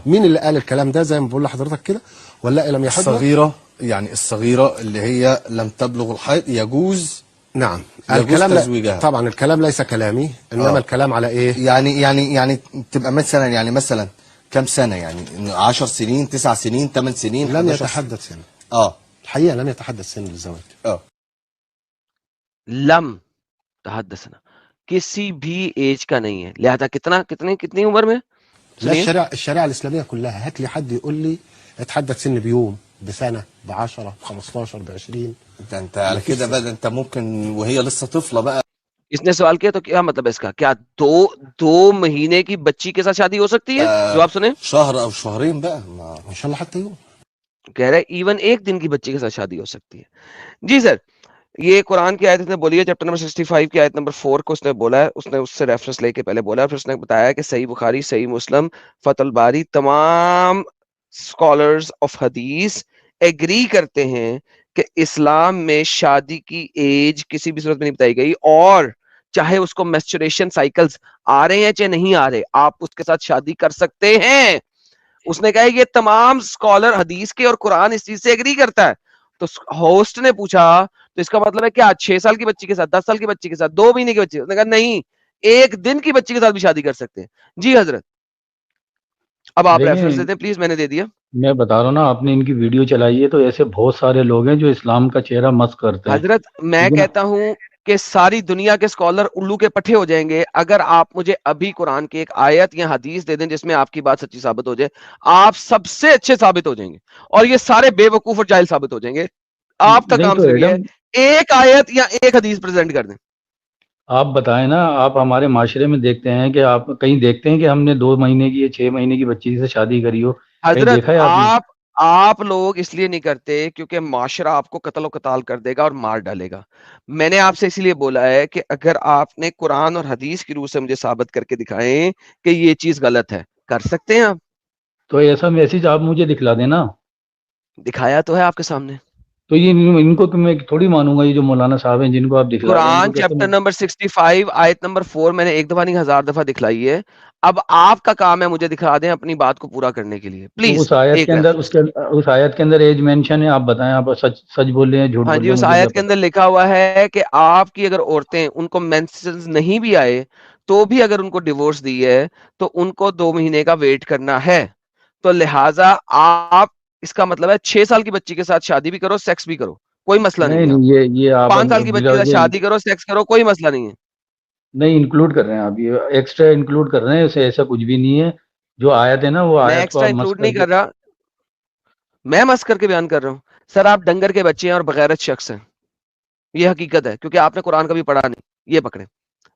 مين اللي قال الكلام ده زي ما بقول لحضرتك كده؟ ولا لم يحدث الصغيرة، يعني الصغيرة اللي هي لم تبلغ الحيض يجوز. نعم. يجوز الكلام تزويجها. طبعا الكلام ليس كلامي، انما الكلام على ايه؟ يعني تبقى مثلا، يعني مثلا كم سنة، يعني 10 سنين 9 سنين 8 سنين. لم يتحدث سن. الحقيقة لم يتحدث سن للزواج. लम तहद्दसना किसी भी एज का नहीं है, लिहाजा कितनी उम्र में। لا الشريعة الإسلامية كلها، هات لي حد يقول لي اتحدث سن بيوم، بسنة، ب10، ب15، ب20. انت على كده بقى انت ممكن وهي لسه طفلة بقى. इसने सवाल किया तो क्या मतलब है इसका, क्या दो महीने की बच्ची के साथ शादी हो सकती है। जवाब सुने, شهر او شهرين بقى ان شاء الله حتى يوم. कह रहे इवन एक दिन की बच्ची के साथ शादी हो सकती है। जी सर, ये कुरान की आयत इसने बोली है, चैप्टर नंबर 65 की आयत नंबर 4 को उसने बोला है, उसने उससे रेफरेंस लेके पहले बोला है, फिर उसने बताया कि सही बुखारी, सही मुस्लिम, फतुल बारी, तमाम स्कॉलर्स ऑफ हदीस एग्री करते हैं कि इस्लाम में शादी की एज किसी भी सूरत में नहीं बताई गई, और चाहे उसको मेंस्ट्रुएशन साइकिल्स आ रहे हैं चाहे नहीं आ रहे, आप उसके साथ शादी कर सकते हैं। उसने कहा ये तमाम स्कॉलर हदीस के और कुरान इस चीज से एग्री करता है। तो होस्ट ने पूछा तो इसका मतलब है क्या 6 साल की बच्ची के साथ, 10 साल की बच्ची के साथ, 2 महीने की बच्ची, उसने कहा नहीं, एक दिन की बच्ची के साथ भी शादी कर सकते हैं। जी हजरत, अब आप रेफरेंस देते हैं प्लीज, मैंने दे दिया। मैं बता रहा हूँ ना, आपने इनकी वीडियो चलाई है तो ऐसे बहुत सारे लोग हैं जो इस्लाम का चेहरा मस्क करते हैं। हजरत मैं कहता हूं कि सारी दुनिया के स्कॉलर उल्लू के पट्टे हो जाएंगे अगर आप मुझे अभी कुरान की एक आयत या हदीस दे दें जिसमें आपकी बात सच्ची साबित हो जाए। आप सबसे अच्छे साबित हो जाएंगे और ये सारे बेवकूफ और जाहिल साबित हो जाएंगे। आपका काम सिर्फ ये है एक आयत या एक हदीस प्रेजेंट कर दें। आप बताएं ना, आप हमारे माशरे में देखते हैं कि आप कहीं देखते हैं कि हमने 2 महीने की या 6 महीने की बच्ची से शादी करी हो? हजरत देखा है आप लोग इसलिए नहीं करते क्योंकि माशरा आपको कत्ल कताल कर देगा और मार डालेगा। मैंने आपसे इसलिए बोला है कि अगर आपने कुरान और हदीस की रूह से मुझे साबित करके दिखाएं कि ये चीज गलत है, कर सकते हैं आप। तो ऐसा मैसेज आप मुझे दिखला देना। दिखाया तो है आपके सामने। तो ये इनको मैं थोड़ी मानूंगा, ये जो मौलाना साहब हैं जिनको आप दिखला रहे हैं। कुरान चैप्टर नंबर 65 आयत नंबर 4 मैंने एक दफा नहीं 1000 दफा दिखलाई है। अब आपका काम है मुझे दिखा दें अपनी बात को पूरा करने के लिए प्लीज। उस आयत के अंदर एज मेंशन है, आप बताएं, आप सच बोल रहे हैं झूठ बोल रहे हैं? उस आयत के अंदर लिखा हुआ है कि आपकी अगर औरतें उनको मेंसेस नहीं भी आए तो भी अगर उनको डिवोर्स दी है तो उनको 2 महीने का वेट करना है। तो लिहाजा आप, इसका मतलब है 6 साल की बच्ची के साथ शादी भी करो, सेक्स भी करो, कोई मसला नहीं है। ये आप 5 साल की बच्ची के साथ शादी करो, सेक्स करो, कोई मसला नहीं है। नहीं इंक्लूड कर रहे हैं आप, ये एक्स्ट्रा इंक्लूड कर रहे हैं, ऐसा कुछ भी नहीं है। जो आयत है ना वो आयत एक्स्ट्रा इंक्लूड नहीं कर रहा, मैं मस्क करके बयान कर रहा हूं। सर आप डंगर के बच्चे हैं और बगैरत शख्स हैं, ये हकीकत है, क्योंकि आपने कुरान कभी पढ़ा नहीं। ये पकड़े,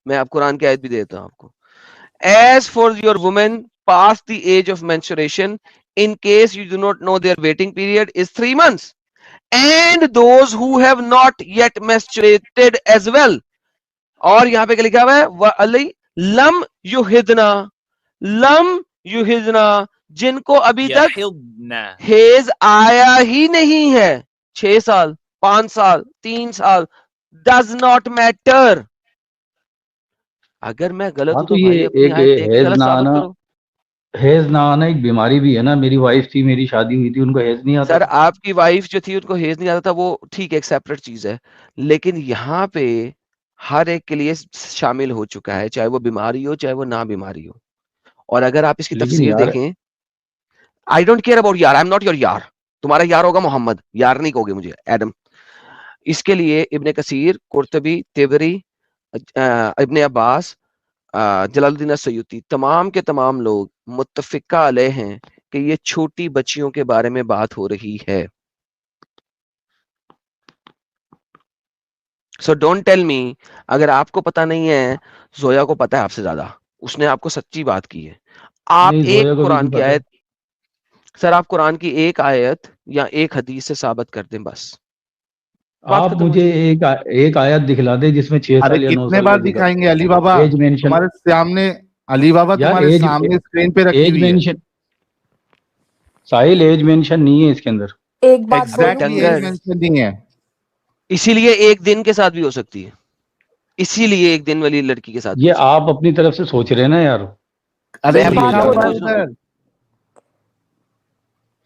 मैं आप कुरान की आयत भी देता हूं आपको। As for your women pass the age of menstruation in case you do not know their waiting period is 3 months and those who have not yet menstruated as well। और यहां पे क्या लिखा हुआ है, लम युहिदना جن کو ابھی تک يحضن حیض آیا ہی نہیں ہے, 6 سال 5 سال 3 سال, ڈز ناٹ میٹر. اگر میں غلط ہاں ہوں تو تو بھائی یہ اپنی ایک آیت دیکھ کے حیض غلط نہ ثابت آنا، کرو. حیض نہ آنا ایک بیماری بھی ہے نا. میری وائف تھی، میری شادی ہوئی تھی، ان کو حیض نہیں آتا سر تھا. آپ کی وائف جو تھی ان کو حیض نہیں آتا تھا, وہ ٹھیک ہے ایک سیپریٹ چیز ہے, لیکن یہاں پہ ہر ایک کے لیے شامل ہو چکا ہے, چاہے وہ بیماری ہو چاہے وہ نہ بیماری ہو. اور اگر آپ اس کی لیکن تفسیر یار دیکھیں, آئی ڈونٹ کیئر اباؤٹ یار, آئی ایم ناٹ یور یار. تمہارا یار ہوگا محمد, یار نہیں کہو گے مجھے ایڈم. اس کے لیے ابن کثیر, قرطبی, طبری, ابن عباس, جلال الدین السیوطی, تمام کے تمام لوگ متفقہ علیہ ہیں کہ یہ چھوٹی بچیوں کے بارے میں بات ہو رہی ہے. سو ڈونٹ ٹیل می, اگر آپ کو پتا نہیں ہے, زویا کو پتا ہے آپ سے زیادہ, اس نے آپ کو سچی بات کی ہے. آپ نہیں، ایک زویا کو بھی قرآن نہیں کی پتا. آیت, سر آپ قرآن کی ایک آیت یا ایک حدیث سے ثابت کر دیں بس, بات آپ ختم ہو مجھے جائے گی. ایک آیت دکھلا دیں جس میں 6 ارے سال یا 9 کتنے سال کا بار ذکر دکھائیں گے علی بابا ایج مینشن. تمہارے سامنے, علی بابا یار تمہارے سامنے اسکرین پہ رکھی ایج ہوئی ہے. مینشن ساحل ایج مینشن نہیں ہے اس کے اندر. ایک بات ابے بولوں ایگزیکٹلی ایج ڈنگر, پلیز؟ مینشن نہیں ہے. اسی لیے ایک دن کے ساتھ بھی ہو سکتی ہے, اسی لیے ایک دن والی لڑکی کے ساتھ بھی ہو یہ سکتی آپ اپنی طرف سے سوچ رہے ہیں نا یار. ارے میں ایک اپنی بات لکھا طرف سے ہوا بولوں ہے سوچ رہا ہوں. ادھر, ایک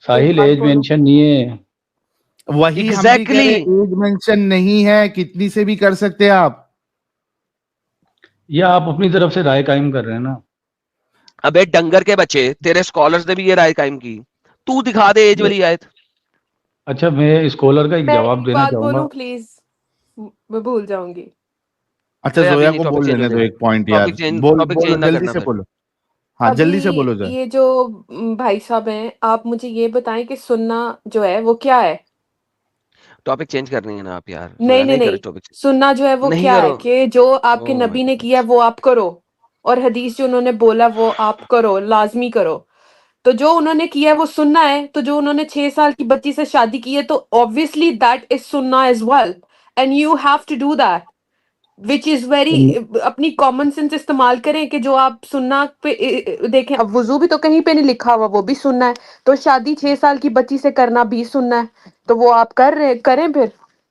ساحل بات ایج بولوں مینشن نہیں ہے. وہی ہم بھی کہہ رہے ایگزیکٹلی, ایج مینشن نہیں ہے, کتنی سے بھی کر سکتے ہیں آپ. یہ آپ اپنی طرف سے رائے قائم کر رہے ہیں نا. ابے ڈنگر کے بچے, تیرے اسکالرز نے بھی یہ رائے قائم کی, تو دکھا دے ایج والی آیت. اچھا میں اسکالر کا ایک میں جواب ایک دینا بات چاہوں گا. بولوں پلیز؟ میں بھول جاؤں گی. اچھا ابھی زویا نہیں, کو ٹاپک بول چینج لینے ہونے دو دے, ایک پوائنٹ یار, ٹاپک بولو چینج نہ جلدی کرنا سے پھر. بولو. ہاں جلدی سے بولو ابھی جائے. یہ جو بھائی صاحب ہیں, آپ مجھے یہ بتائیں کہ سننا جو ہے وہ کیا ہے؟ ٹاپک چینج کرنی ہے نا آپ یار, نہیں زویا نہیں نہیں کرے نہیں, ٹاپک چینج. سننا جو ہے وہ نہیں کیا ہے کرو. کہ جو آپ کے Oh my نبی نے کیا goodness. وہ آپ کرو, اور حدیث جو انہوں نے بولا وہ آپ کرو, لازمی کرو. تو جو انہوں نے کیا ہے وہ سننا ہے, تو جو انہوں نے 6 سال کی بچی سے شادی کی ہے تو obviously that is sunnah as well and you have to do that which is very, اپنی کامن سینس استعمال کریں کہ جو آپ سننا پہ دیکھیں. اب وضو بھی تو کہیں پہ نہیں لکھا ہوا, وہ بھی سننا ہے. تو شادی 6 سال کی بچی سے کرنا بھی سننا ہے, تو وہ آپ کریں, پھر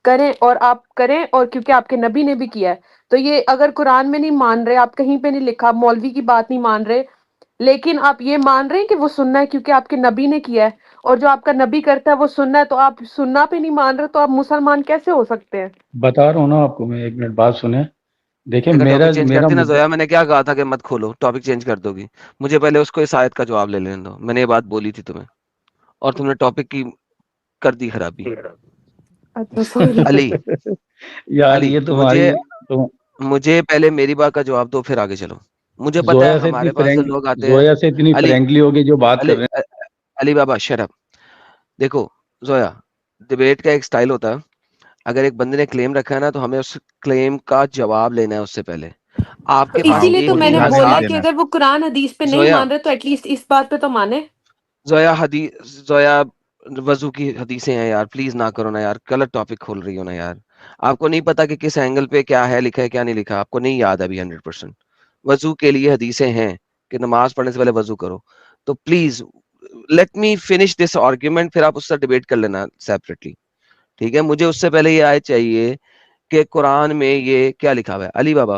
کریں, اور آپ کریں, اور کیونکہ آپ کے نبی نے بھی کیا ہے. تو یہ اگر قرآن میں نہیں مان رہے, آپ کہیں پہ نہیں لکھا, مولوی کی بات نہیں مان رہے, لیکن آپ یہ مان رہے ہیں کہ وہ سننا ہے کیونکہ آپ کے نبی نے کیا ہے, اور جو آپ کا نبی کرتا ہے وہ سننا ہے, تو آپ سننا پہ نہیں مان رہے, تو آپ مسلمان کیسے ہو سکتے ہیں؟ بتا رہا ہوں نا آپ کو میں, ایک منٹ بات سنیں. دیکھیں اگر میرا ٹاپک چینج میرا کرتی نا مدعا زویا, میں نے کیا کہا تھا کہ مت کھولو, ٹاپک چینج کر دو گی. مجھے پہلے اس کو اس آیت کا جواب لے لینے دو, میں نے یہ بات بولی تھی تمہیں, اور تم نے ٹاپک کی کر دی خرابی. اچھا سوری. علی, یار علی یہ تمہاری مجھے تم مجھے پہلے میری بات کا جواب دو, پھر آگے چلو. مجھے پتا ہے زویا سے اتنی ہمارے پاس سے لوگ آتے ہیں. زویا سے اتنی علی, فرینکلی ہوگی جو بات کر علی, رہے علی بابا شرف. دیکھو زویا, ڈبیٹ کا ایک سٹائل ہوتا ہے, اگر ایک بندے نے کلیم رکھا ہے نا تو ہمیں اس کلیم کا جواب لینا ہے اس سے پہلے. آپ تو کے ہاں پاس اسی لیے اس تو کو ایک میں نے دن دکھانے بولا نہیں سات. کہ دینا. اگر وہ قرآن حدیث پہ نہیں زویا, مان رہے تو ایٹ لیسٹ اس بات پہ تو مانے. زویا حدیث, زویا وضو کی حدیثیں ہیں یار, پلیز نہ کرو نا یار, غلط ٹاپک کھول رہی ہو نا یار. آپ کو نہیں پتا کہ کس اینگل پہ کیا ہے لکھا ہے کیا نہیں لکھا, آپ کو نہیں یاد ابھی 100%. وضو کے لیے حدیثیں ہیں کہ نماز پڑھنے سے پہلے وضو کرو. تو please let me finish this argument, پھر آپ اس سے ڈیبیٹ کر لینا سیپریٹلی, ٹھیک ہے. مجھے اس سے پہلے یہ آیت چاہیے کہ قرآن میں یہ کیا لکھا ہوا ہے. علی بابا,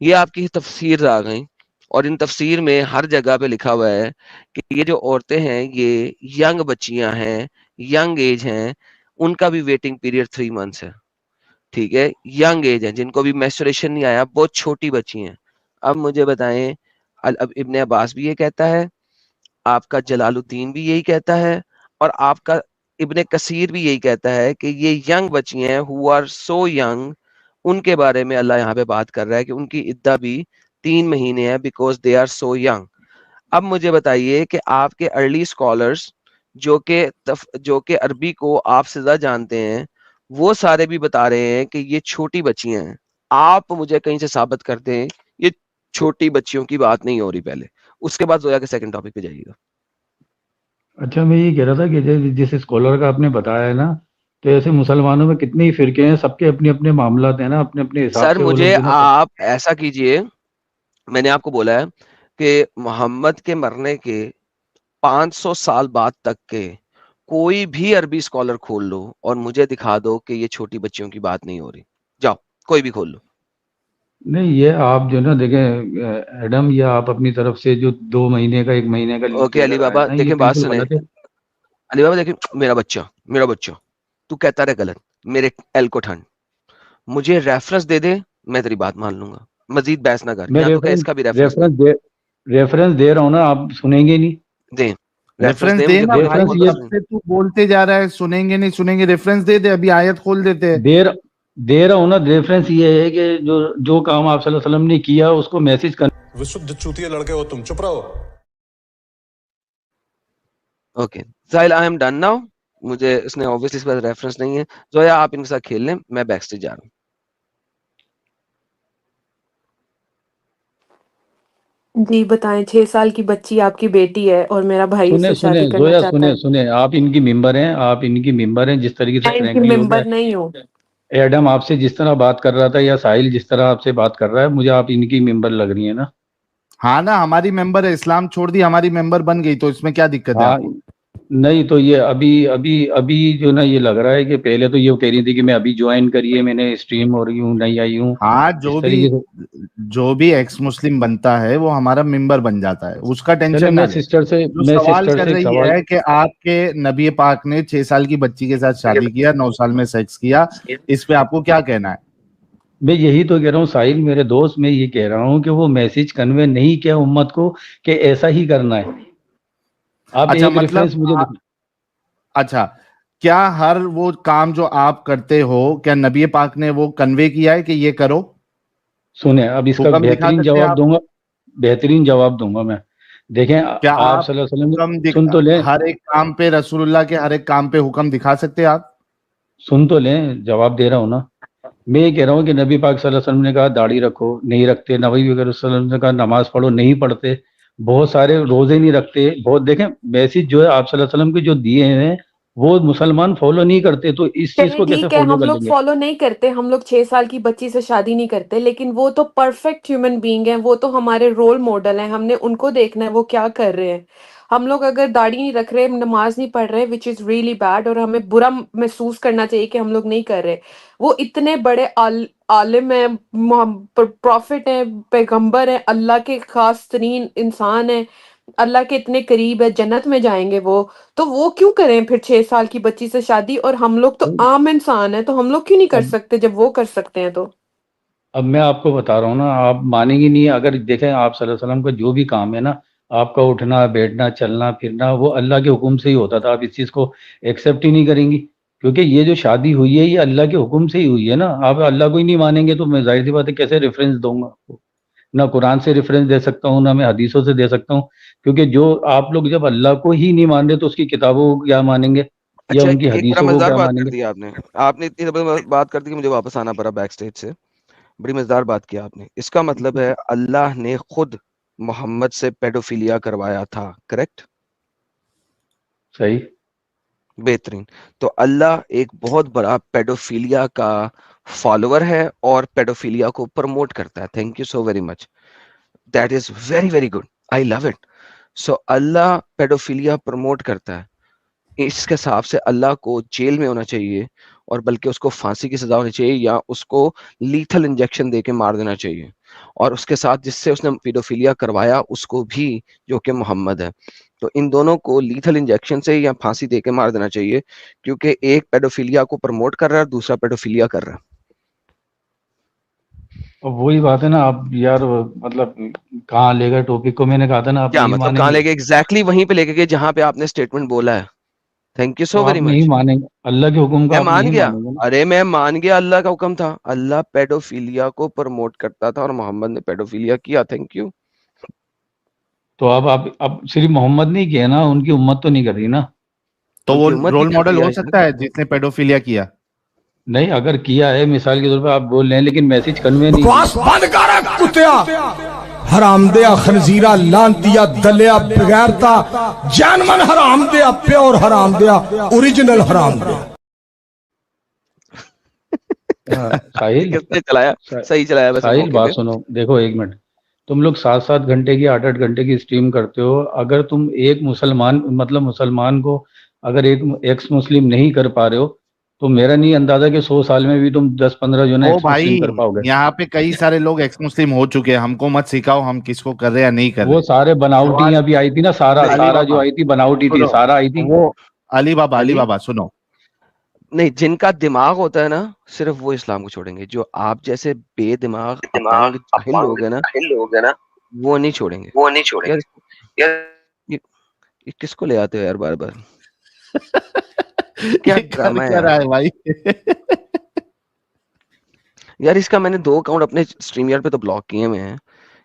یہ آپ کی تفسیر آ گئی, اور ان تفسیر میں ہر جگہ پہ لکھا ہوا ہے کہ یہ جو عورتیں ہیں یہ ینگ بچیاں ہیں, ینگ ایج ہیں, ان کا بھی ویٹنگ پیریڈ 3 months ہے, ٹھیک ہے. ینگ ایج ہے, جن کو بھی میسچوریشن نہیں آیا, بہت چھوٹی بچی ہیں. اب مجھے بتائیں, اب ابن عباس بھی یہ کہتا ہے, آپ کا جلال الدین بھی یہی کہتا ہے, اور آپ کا ابن کثیر بھی یہی کہتا ہے کہ یہ ینگ بچی ہیں, who are so young, ان کے بارے میں اللہ یہاں پہ بات کر رہا ہے کہ ان کی عدہ بھی 3 مہینے ہے, because they are so young. اب مجھے بتائیے کہ آپ کے ارلی اسکالرس جو کہ عربی کو آپ سے زیادہ جانتے ہیں, وہ سارے بھی بتا رہے ہیں کہ یہ چھوٹی بچیاں ہیں. آپ مجھے کہیں سے ثابت کر دیں یہ چھوٹی بچیوں کی بات نہیں ہو رہی پہلے, اس کے بعد زویا کے سیکنڈ ٹاپک پہ جائیے گا. اچھا میں یہ کہہ رہا تھا کہ جس اسکالر کا آپ نے بتایا ہے نا, تو ایسے مسلمانوں میں کتنے ہی فرقے ہیں, سب کے اپنے اپنے معاملات ہیں نا, اپنے اپنے حساب سر سے وہ لوگ مجھے جو نا. آپ ایسا کیجئے, میں نے آپ کو بولا ہے کہ محمد کے مرنے کے 500 साल बाद तक के कोई भी अरबी स्कॉलर खोल लो और मुझे दिखा दो कि ये छोटी बच्चियों की बात नहीं हो रही. जाओ कोई भी खोल लो. नहीं, ये आप जो ना देखें एडम, ये आप अपनी तरफ से जो 2 महीने का 1 महीने का लीक ओके अली लेकर आए बाबा ना, ये देखें, बात बिल्कुल सुने. गलत है। अली बाबा देखें, मेरा बच्चा तू कहता रहे गलत, मेरे एल को ठंड, मुझे रेफरेंस दे दे, मैं तेरी बात मान लूंगा. मजीद बहस ना कर, मैं या तो कह इसका भी रेफरेंस रेफरेंस दे रहा हूँ ना, आप सुनेंगे नहीं. दे. रेफरेंस दे दे मुझे ना कोई भाई, नहीं बोलता. जब से तू बोलते जा रहा है सुनेंगे नहीं सुनेंगे, रेफरेंस दे दे, अभी आयत खोल देते हैं. दे रहा हूँ ना. रेफरेंस ये है कि जो काम आप सल्लल्लाहु अलैहि वसल्लम ने किया उसको मैसेज कर. विशुद्ध चूतिया लड़के हो तुम, चुप रहो. Okay Sahil, I am done now. मुझे इसने ऑब्वियसली इस पर रेफरेंस नहीं है. जोया आप इनके साथ खेल लें, मैं बैक स्टेज जा रहा हूँ. जी बताएं, 6 साल की बच्ची आपकी बेटी है और मेरा भाई सुने उससे सुने शादी करना जोया, चाहता है. सुने, आप इनकी मेंबर हैं, जिस तरीके से मैं इनकी फ्रैंकली हो मेंबर गया नहीं हूँ. एडम आपसे जिस तरह बात कर रहा था, या साहिल जिस तरह आपसे बात कर रहा है, मुझे आप इनकी मेंबर लग रही है ना. हाँ ना, हमारी मेंबर है, इस्लाम छोड़ दी, हमारी मेंबर बन गई, तो इसमें क्या दिक्कत है हाँ, आपको? नहीं तो ये अभी जो ना, ये लग रहा है कि पहले तो ये कह रही थी कि मैं अभी ज्वाइन करी है, मैंने स्ट्रीम हो रही हूँ, नहीं आई हूँ. हाँ, इस तरीके से जो भी एक्स मुस्लिम बनता है वो हमारा मेंबर बन जाता है, उसका चले. टेंशन ना मैं ले. सिस्टर से जो सवाल कर एक रही सवाल. है कि आपके नबी पाक ने 6 साल की बच्ची के साथ शादी किया, 9 साल में सेक्स किया, इस पे आपको क्या कहना है? मैं यही तो कह रहा हूँ साहिल मेरे दोस्त, मैं ये कह रहा हूँ कि वो मैसेज कन्वे नहीं किया उम्मत को कि ऐसा ही करना है. आप अच्छा, एक रेफरेंस मुझे अच्छा, क्या हर वो काम जो आप करते हो, क्या नबी पाक ने वो कन्वे किया है कि ये करो? सुने, अब इसका हुक्म दिखा सकते हैं आप? बेहतरीन जवाब दूंगा मैं. देखें, क्या आप आप सल्लल्लाहु अलैहि हुक्म वसल्लम सुन तो लें, हर एक काम पे, रसूलुल्लाह के हर एक काम पे हुक्म दिखा सकते हैं आप? सुन तो लें, जवाब दे रहा हूँ ना. मैं ये कह रहा हूँ कि नबी पाक सल्लल्लाहु अलैहि वसल्लम ने कहा दाढ़ी रखो, नहीं रखते. नबी पाक सल्लल्लाहु अलैहि वसल्लम ने कहा नमाज पढ़ो, नहीं पढ़ते. बहुत सारे रोजे नहीं रखते. बहुत देखें, मैसेज जो है आप सल्लल्लाहु अलैहि वसल्लम के जो दिए हैं वो मुसलमान फॉलो नहीं करते, तो इस चीज चलिए को कैसे ठीक है, फॉलो हम कर लोग लेंगे? फॉलो नहीं करते, हम लोग 6 साल की बच्ची से शादी नहीं करते, लेकिन वो तो परफेक्ट ह्यूमन बीइंग है, वो तो हमारे रोल मॉडल हैं, हमने उनको देखना है वो क्या कर रहे हैं. हम लोग अगर दाढ़ी नहीं रख रहे, नमाज नहीं पढ़ रहे, विच इज रियली बैड, और हमें बुरा महसूस करना चाहिए कि हम लोग नहीं कर रहे. वो इतने बड़े आलिम है, प्रॉफिट है, पैगंबर है, अल्लाह के खास तरीन इंसान है, अल्लाह के इतने करीब है, जन्नत में जाएंगे वो. तो वो क्यों करें फिर 6 साल की बच्ची से शादी? और हम लोग तो आम इंसान है, तो हम लोग क्यों नहीं कर अब सकते जब वो कर सकते हैं? तो अब मैं आपको बता रहा हूँ ना, आप मानेंगे नहीं. अगर देखें आप सल्लल्लाहु अलैहि वसल्लम का जो भी काम है ना, आपका उठना बैठना चलना फिरना, वो अल्लाह के हुक्म से ही होता था. आप इस चीज को एक्सेप्ट ही नहीं करेंगी, क्योंकि ये जो शादी हुई है ये अल्लाह के हुक्म से ही हुई है ना. आप अल्लाह को ही नहीं मानेंगे तो मैं जाहिर सी बात है कैसे रेफरेंस दूंगा आपको? ना कुरान से रेफरेंस दे सकता हूँ, ना मैं हदीसों से दे सकता हूँ, क्योंकि जो आप लोग जब अल्लाह को ही नहीं मान रहे तो उसकी किताबों को क्या मानेंगे या अच्छा, उनकी एक बड़ा हदीसों को मजेदार क्या बात कर मानेंगे? दी आपने इतनी जबरदस्त बात कर दी कि मुझे वापस आना पड़ा बैक स्टेज से. बड़ी मजेदार बात की आपने. इसका मतलब है अल्लाह ने खुद मोहम्मद से पेडोफिलिया करवाया था, करेक्ट? सही. बेहतरीन. तो अल्लाह एक बहुत बड़ा पेडोफिलिया का फॉलोअर है और पेडोफिलिया को प्रमोट करता है. Thank you so very much. That is very very good. I love it. So Allah paedophilia promote करता है. इसके हिसाब से अल्लाह को जेल में होना चाहिए, और बल्कि उसको फांसी की सजा होनी चाहिए, या उसको लीथल इंजेक्शन दे के मार देना चाहिए. और उसके साथ जिससे उसने पेडोफिलिया करवाया उसको भी, जो कि मोहम्मद है. तो इन दोनों को लीथल इंजेक्शन से या फांसी दे के मार देना चाहिए, क्योंकि एक पेडोफिलिया को प्रमोट कर रहा है और दूसरा पेडोफिलिया कर रहा है. अब वही बात है ना. आप यार मतलब कहाँ ले गए टॉपिक को? मैंने कहा था ना आप क्या नहीं मतलब कहाँ मानेंगे. लेके? एग्जैक्टली वहीं पे लेके गए जहां पे आपने स्टेटमेंट बोला है. थैंक यू तो सो वेरी आप नहीं मच. मानेंगे अल्लाह के हुक्म को, मैं आप मान नहीं गया. मानेंगे ना. अरे मैं मान गया, अल्लाह का हुक्म था. अल्लाह पेडोफिलिया को प्रमोट करता था और मोहम्मद ने पेडोफिलिया किया. Thank you. तो अब सिर्फ मोहम्मद नहीं किया ना, उनकी उम्मत तो नहीं कर रही ना. तो वो उनकी उम्मत भी रोल कर मॉडल दिया हो है. सकता है जिसने पेडोफिलिया किया? नहीं, अगर किया है मिसाल के तौर पे आप बोल रहे हैं, लेकिन मैसेज कन्वे नहीं किया. बकवास बंद कर कुत्तिया, हरामदिया, खनजीरा, लानतिया, दलिया, बगैरता, जानमन हरामदिया, प्योर हरामदिया, ओरिजिनल हरामदिया. साहिल किसने चलाया? सही चलाया वैसे साहिल मौके बात पे. सुनो, देखो एक मिनट. तुम लोग 7-7 घंटे की 8-8 घंटे की स्ट्रीम करते हो, अगर तुम एक मुसलमान मतलब मुसलमान को अगर एक एक्स मुस्लिम नहीं कर पा रहे हो तो मेरा नहीं अंदाजा कि 100 साल में भी तुम 10-15 जो है ओ एक्स भाई, मुस्लिम कर पाओगे। यहाँ पे कई सारे लोग एक्स मुस्लिम हो चुके हैं, हमको मत सिखाओ हम किसको कर रहे हैं या नहीं कर वो रहे। सारे बनावटी सवाल अभी आई थी ना, सारा अली सारा जो बाबा, आई थी बनावटी थी, सुनो, सारा आई थी। वो अली बाबा सुनो, नहीं, जिनका दिमाग होता है ना सिर्फ वो इस्लाम को छोड़ेंगे। जो आप जैसे बेदिमाग अपंग जाहिल लोग हैं ना वो नहीं छोड़ेंगे। ये किसको ले आते हो यार बार बार? क्या ये कर ड्रामा है क्या रहा यार? है भाई? यार इसका मैंने 2 अकाउंट अपने स्ट्रीम यार पे तो ब्लॉक किए हुए हैं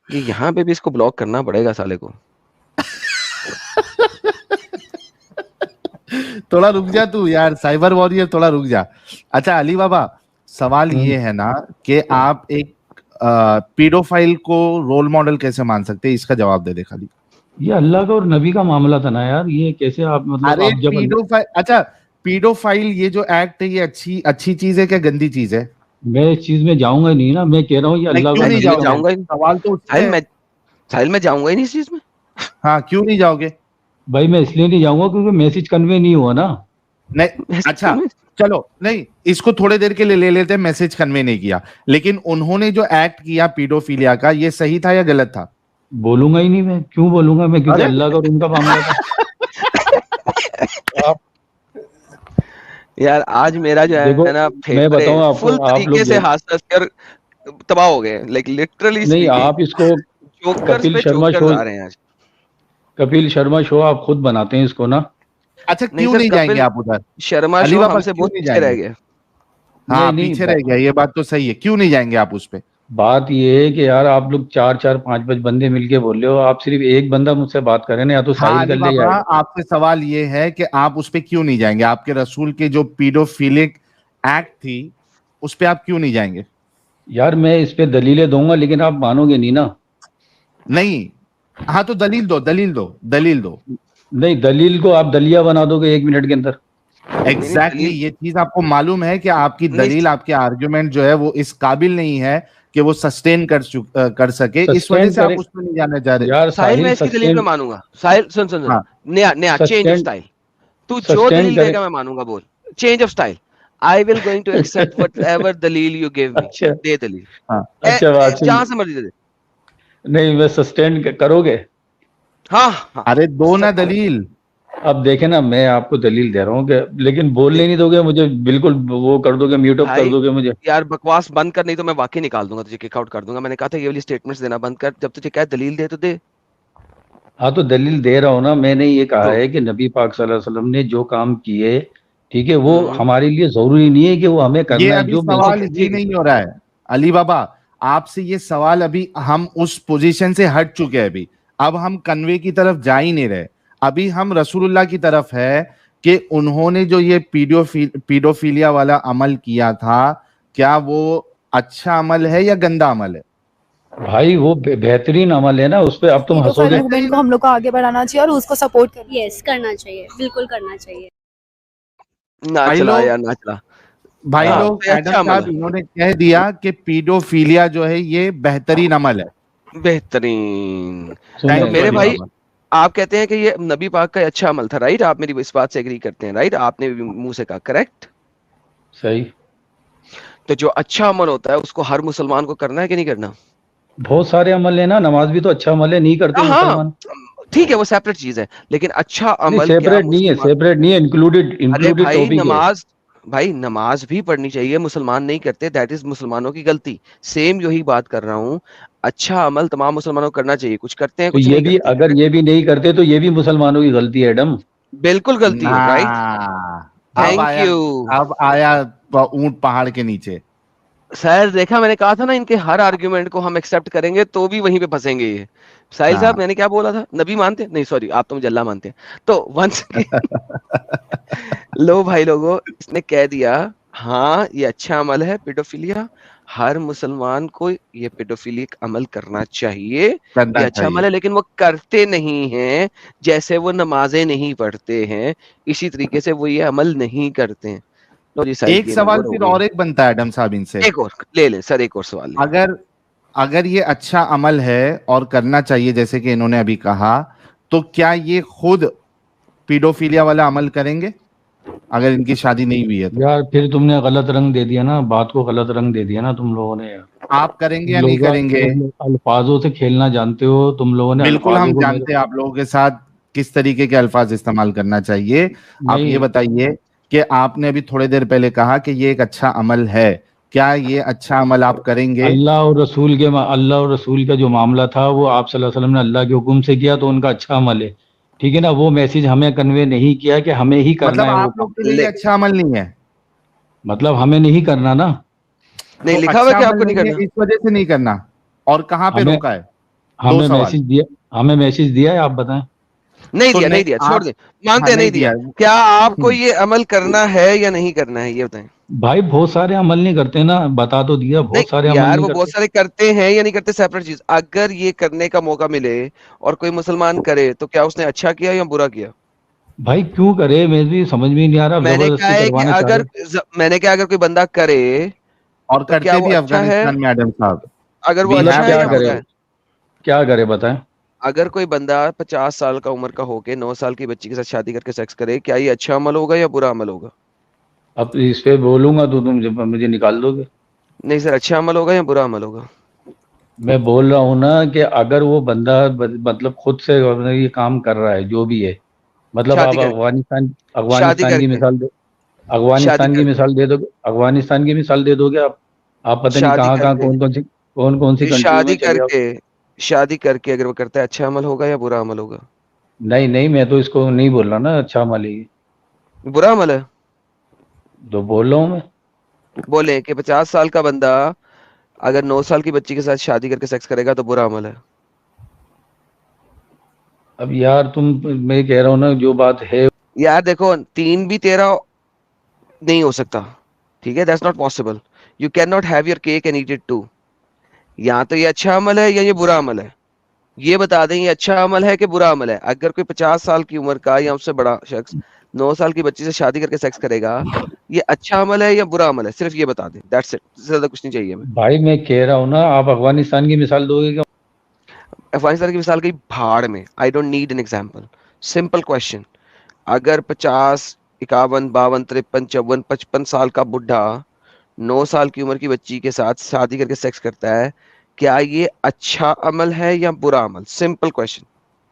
कि यहाँ पे भी इसको ब्लॉक करना पड़ेगा साले को। थोड़ा रुक जा तू यार, साइबर वॉरियर, थोड़ा रुक जा। अच्छा अली बाबा, सवाल ये है ना कि आप एक पीडोफाइल को रोल मॉडल कैसे मान सकते हैं, इसका जवाब दे दे खाली। ये अल्लाह का और नबी का मामला था ना यार, ये कैसे आप मतलब अरे आप जब पीडोफाइल, अच्छा पीडोफाइल ये जो एक्ट है ये अच्छी चीज है क्या गंदी चीज है? मैं इस चीज में जाऊंगा ही नहीं ना, मैं कह रहा हूँ ये नहीं, अल्लाह क्यों का नहीं नबी का जाओगे? जाऊंगा ही सवाल तो उससे है। साहिल मैं जाऊंगा ही नहीं इस चीज में। हाँ, क्यों नहीं जाओगे? भाई मैं इसलिए नहीं जाऊंगा क्योंकि मैसेज कन्वे नहीं हुआ ना। नहीं, अच्छा चलो, नहीं इसको थोड़े देर के लिए ले लेते हैं, मैसेज कन्वे नहीं किया, लेकिन उन्होंने जो एक्ट किया पीडोफिलिया का, ये सही था या गलत था? बोलूंगा ही नहीं, मैं क्यों बोलूंगा मैं, क्योंकि अरे! अल्लाह का और उनका मामला था। आप यार आज मेरा जो देखो, है ना मैं बताऊं आपको, फुल आप तरीके लोग से हंस कर तबाह हो गए, लाइक लिटरली नहीं, आप इसको जोकर्स कपिल पे शर्मा जोकर्स शो, आ रहे हैं आज। कपिल शर्मा शो आप खुद बनाते हैं इसको ना। अच्छा नहीं क्यों सर, नहीं जाएंगे कपिल आप उधर? शर्मा अली शो बाबा हमसे क्यों बहुत नहीं पीछे रह जाएंगे? गया। हाँ नहीं, पीछे रह गया, ये बात तो सही है, क्यों नहीं जाएंगे आप उस पे? बात ये है कि यार आप लोग 4-4 5-5 बंदे मिलके बोल रहे हो, आप सिर्फ एक बंदा मुझसे बात करें ना, या तो हाँ साहिल अली कर ले बाबा, या आपसे सवाल ये है कि आप उस पे क्यों नहीं जाएंगे? आपके रसूल के जो पीडोफिलिक एक्ट थी उस पे आप क्यों नहीं जाएंगे? यार मैं इस पे दलीलें दूंगा लेकिन आप मानोगे नहीं ना। नहीं, हाँ तो दलील दो। नहीं, दलील को आप दलिया बना दोगे 1 मिनट के अंदर। एग्जैक्टली ये चीज आपको मालूम है कि आपकी नहीं, दलील, आपके आर्गुमेंट जो है वो इस काबिल नहीं है कि वो सस्टेन कर सके, इस सस्टेन वजह से आप करे उस पर नहीं जाना चाह रहे। यार, साहिल मैं साहिल इसकी दलील पे सस्टेन मानूंगा। साहिल सुन हाँ नया चेंज ऑफ सस्टेन स्टाइल। तू जो सस्टेन दलील करे। देगा मैं मानूंगा। बोल change of style. I will going to accept whatever दलील यू गिव मी। अच्छा दे दलील। हाँ अच्छा बात जहां से मर्जी दे दे। नहीं, मैं सस्टेन करोगे? हाँ अरे दो ना दलील। अब देखे ना, मैं आपको दलील दे रहा हूँ कि लेकिन बोलने नहीं दोगे मुझे, बिल्कुल वो कर दोगे, म्यूट अप कर भाई दोगे मुझे। यार बकवास बंद कर, नहीं तो मैं वाकई निकाल दूंगा तुझे, किक आउट कर दूंगा। मैंने कहा था ये वाली स्टेटमेंट्स देना बंद कर। जब तुझे क्या दलील दे तो दे। हाँ तो दलील दे रहा हूँ ना, मैंने ये कहा तो है कि नबी पाक सल्लल्लाहु अलैहि वसल्लम ने जो काम किए, ठीक है, वो हमारे लिए जरूरी नहीं है कि वो हमें ये करना है अभी जो सवाल ठीक ही है। नहीं हो रहा है अली बाबा, आपसे ये सवाल, अभी हम उस पोजीशन से हट चुके हैं, अभी अब हम कन्वे की तरफ जा ही नहीं रहे, अभी हम रसूलुल्लाह की तरफ है कि उन्होंने जो ये पीडोफिलिया वाला अमल किया था, क्या वो अच्छा अमल है या गंदा अमल है? भाई वो बेहतरीन अमल है ना, उस पे अब तुम हंसोगे। मूवमेंट को हम लोग को आगे बढ़ाना चाहिए और उसको सपोर्ट करना। यस, करना चाहिए, बिल्कुल करना चाहिए। ना भाई चला लोग- यार, ना चला भाई हाँ, लोग, ये अच्छा एडम अमल साहब है। इन्होंने कह दिया कि पीडोफिलिया जो है ये बेहतरीन अमल है। बेहतरीन। सुने, तो मेरे अली भाई बाबा, आप कहते हैं कि ये नबी पाक का अच्छा अमल था, राइट? आप मेरी इस बात से एग्री करते हैं, राइट? आपने भी मुंह से कहा, करेक्ट? सही। तो जो अच्छा अमल होता है उसको हर मुसलमान को करना है कि नहीं करना? बहुत सारे अमल है ना, नमाज भी तो अच्छा अमल है, नहीं करते हाँ मुसलमान। ठीक है, वो सेपरेट चीज है, लेकिन अच्छा नहीं, अमल क्या सेपरेट नहीं है, मुसलमान? सेपरेट नहीं है, इंक्लूडेड अरे इंक्लूडेड भाई टॉपिक है। भाई नमाज भी पढ़नी चाहिए, मुसलमान नहीं करते, दैट इज मुसलमानों की गलती। सेम यही बात कर रहा हूँ, अच्छा अमल तमाम मुसलमानों को करना चाहिए। कुछ करते हैं, तो कुछ ये नहीं भी, करते। अगर ये भी नहीं करते तो ये भी मुसलमानों की गलती है एडम। बिल्कुल गलती है, राइट? अब थैंक आया, यू। अब आया ऊंट पहाड़ के नीचे। सर देखा, मैंने कहा था ना, इनके हर आर्ग्यूमेंट को हम एक्सेप्ट करेंगे तो भी वहीं पे फंसेंगे ये। साहिल साहब, मैंने क्या बोला था? नबी मानते हैं? नहीं सॉरी, आप तो मुझे अल्लाह मानते हैं। तो वंस लो भाई लोगों, इसने कह दिया हाँ ये अच्छा अमल है पेडोफिलिया, हर मुसलमान को ये पेडोफिलिक अमल करना चाहिए, ये अच्छा अमल है, लेकिन वो करते नहीं हैं। जैसे वो नमाजें नहीं पढ़ते हैं, इसी तरीके से वो ये अमल नहीं करते हैं। लो जी साहिल, एक सवाल फिर और एक बनता है एडम साहब इनसे, एक और ले ले सर, एक और सवाल ले। अगर अगर ये अच्छा अमल है और करना चाहिए जैसे कि इन्होंने अभी कहा, तो क्या ये खुद पीडोफिलिया वाला अमल करेंगे अगर इनकी शादी नहीं हुई है तो? यार फिर तुमने गलत रंग दे दिया ना, बात को गलत रंग दे दिया ना तुम लोगों ने यार। आप करेंगे या नहीं लोग करेंगे? अल्फाजों से खेलना जानते हो तुम लोगों ने। बिल्कुल अल्फाजों हम को जानते हैं आप लोगों के साथ किस तरीके के अल्फाज इस्तेमाल करना चाहिए। आप नहीं। ये बताइए कि आपने अभी थोड़ी देर पहले कहा कि ये एक अच्छा अमल है, क्या ये अच्छा अमल आप करेंगे? अल्लाह और रसूल का जो मामला था वो आप सल्लल्लाहु अलैहि वसल्लम ने अल्लाह के हुक्म से किया तो उनका अच्छा अमल है, ठीक है ना। वो मैसेज हमें कन्वे नहीं किया कि हमें ही करना मतलब है आप लोग के लिए ये अच्छा अमल नहीं है? मतलब हमें नहीं करना ना। नहीं तो लिखा हुआ अच्छा कि अमल आपको नहीं नहीं है, करना। इस वजह से नहीं करना, और कहाँ पे हमें रोका है? दो हमें सवाल। मैसेज दिया है, आप बताएं। नहीं तो दिया, नहीं दिया, छोड़ आप, दे, मानते हाँ हैं नहीं नहीं दिया। दिया। क्या आपको ये अमल करना है या नहीं करना है, ये बताएं। भाई बहुत सारे अमल नहीं करते ना, बता तो दिया, बहुत सारे नहीं अमल यार, नहीं वो बहुत करते। सारे करते हैं या नहीं करते, सेपरेट चीज। अगर ये करने का मौका मिले और कोई मुसलमान करे तो क्या उसने अच्छा किया या बुरा किया? भाई क्यों करे, मेरी भी समझ में नहीं आ रहा, आप मैंने कहा जबरदस्ती है कि करवाना चाह रहे हो। मैंने कहा अगर कोई बंदा करे और तो क्या करते वो भी अच्छा है? अफगानिस्तान में एडम साहब। अगर वो We मतलब अच्छा have है क्या या examples. बुरा करे, है? क्या करे बताएं। अगर कोई बंदा 50 साल का उम्र का होके 9 साल की बच्ची के साथ शादी करके सेक्स करे, क्या ये अच्छा अमल होगा या बुरा अमल होगा? अब इस पे बोलूंगा तो तुम मुझे निकाल दोगे। नहीं सर, अच्छा अमल होगा या बुरा अमल होगा? मैं बोल रहा हूँ ना कि अगर वो बंदा मतलब खुद से ये काम कर रहा है जो भी है, मतलब शादी आप करके, शादी अफगानिस्तान की करके, मिसाल दे, शादी करके, अफगानिस्तान की मिसाल दे दोगे आप पता नहीं शादी कहाँ कहाँ करके, कौन सी कंट्रियों में शादी चले आओ। करके, शादी करके अगर वो करता है, अच्छा अमल होगा या बुरा अमल होगा? नहीं नहीं, मैं तो इसको नहीं बोल रहा ना अच्छा अमल है, बुरा अमल है। तो बोल रहा हूँ मैं। बोले कि 50 साल का बंदा अगर 9 साल की बच्ची के साथ शादी करके सेक्स करेगा तो बुरा अमल है। अब यार मैं कह रहा हूँ ना जो बात है। यार देखो, 3 भी तेरा नहीं हो सकता, ठीक है, that's not possible. You can not have your cake and eat it too. या तो ये अच्छा अमल है या ये बुरा अमल है। ये बता दें ये अच्छा अमल है कि बुरा अमल है। अगर कोई 50 साल की उम्र का या उससे बड़ा शख्स 9 साल की बच्ची से शादी करके सेक्स करेगा, ये अच्छा अमल है या बुरा अमल है, सिर्फ ये बता दें, दैट्स इट, ज्यादा कुछ नहीं चाहिए हमें। भाई मैं कह रहा हूँ ना, आप अफगानिस्तान की मिसाल दोगे क्या? अफगानिस्तान की मिसाल गई भाड़ में। I don't need an example, simple question. अगर 50, 51, 52, 53, 54, 55 साल का बुढ़ा 9 साल की उम्र की बच्ची के साथ शादी करके सेक्स करता है, क्या ये अच्छा अमल है या बुरा अमल? Simple question.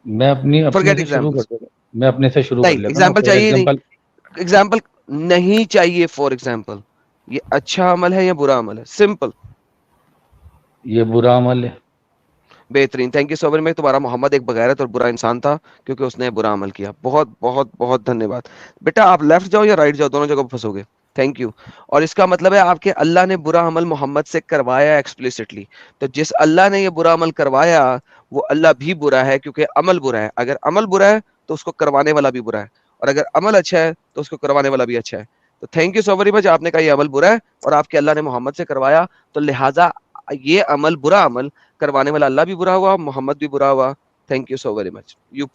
मैं अपने फॉरगेट से शुरू कर एग्जाम्पल्स। देता मैं अपने से शुरू कर नहीं, लेता हूँ एग्जाम्पल फॉर चाहिए ही नहीं, एग्जांपल। एग्जाम्पल नहीं चाहिए। फॉर एग्जाम्पल, ये अच्छा अमल है या बुरा अमल है, सिंपल। ये बुरा अमल है। बेहतरीन, thank you so very much. तुम्हारा मोहम्मद एक बगैरत और बुरा इंसान था क्योंकि उसने बुरा अमल किया। बहुत बहुत बहुत धन्यवाद बेटा। आप लेफ्ट जाओ या राइट जाओ, दोनों जगह फंसोगे। Thank you. और इसका मतलब है आपके अल्लाह ने बुरा अमल मोहम्मद से करवाया एक्सप्लिसिटली। तो जिस अल्लाह ने ये बुरा अमल करवाया वो अल्लाह भी बुरा है क्योंकि अमल बुरा है। अगर अमल बुरा है तो उसको करवाने वाला भी बुरा है, और अगर अमल अच्छा है तो उसको करवाने वाला भी अच्छा है। तो thank you so very much. आपने कहा ये अमल बुरा है और आपके अल्लाह ने मोहम्मद से करवाया, तो लिहाजा ये अमल बुरा अमल करवाने वाला अल्लाह भी बुरा हुआ, मोहम्मद भी बुरा हुआ। Thank you so very much. You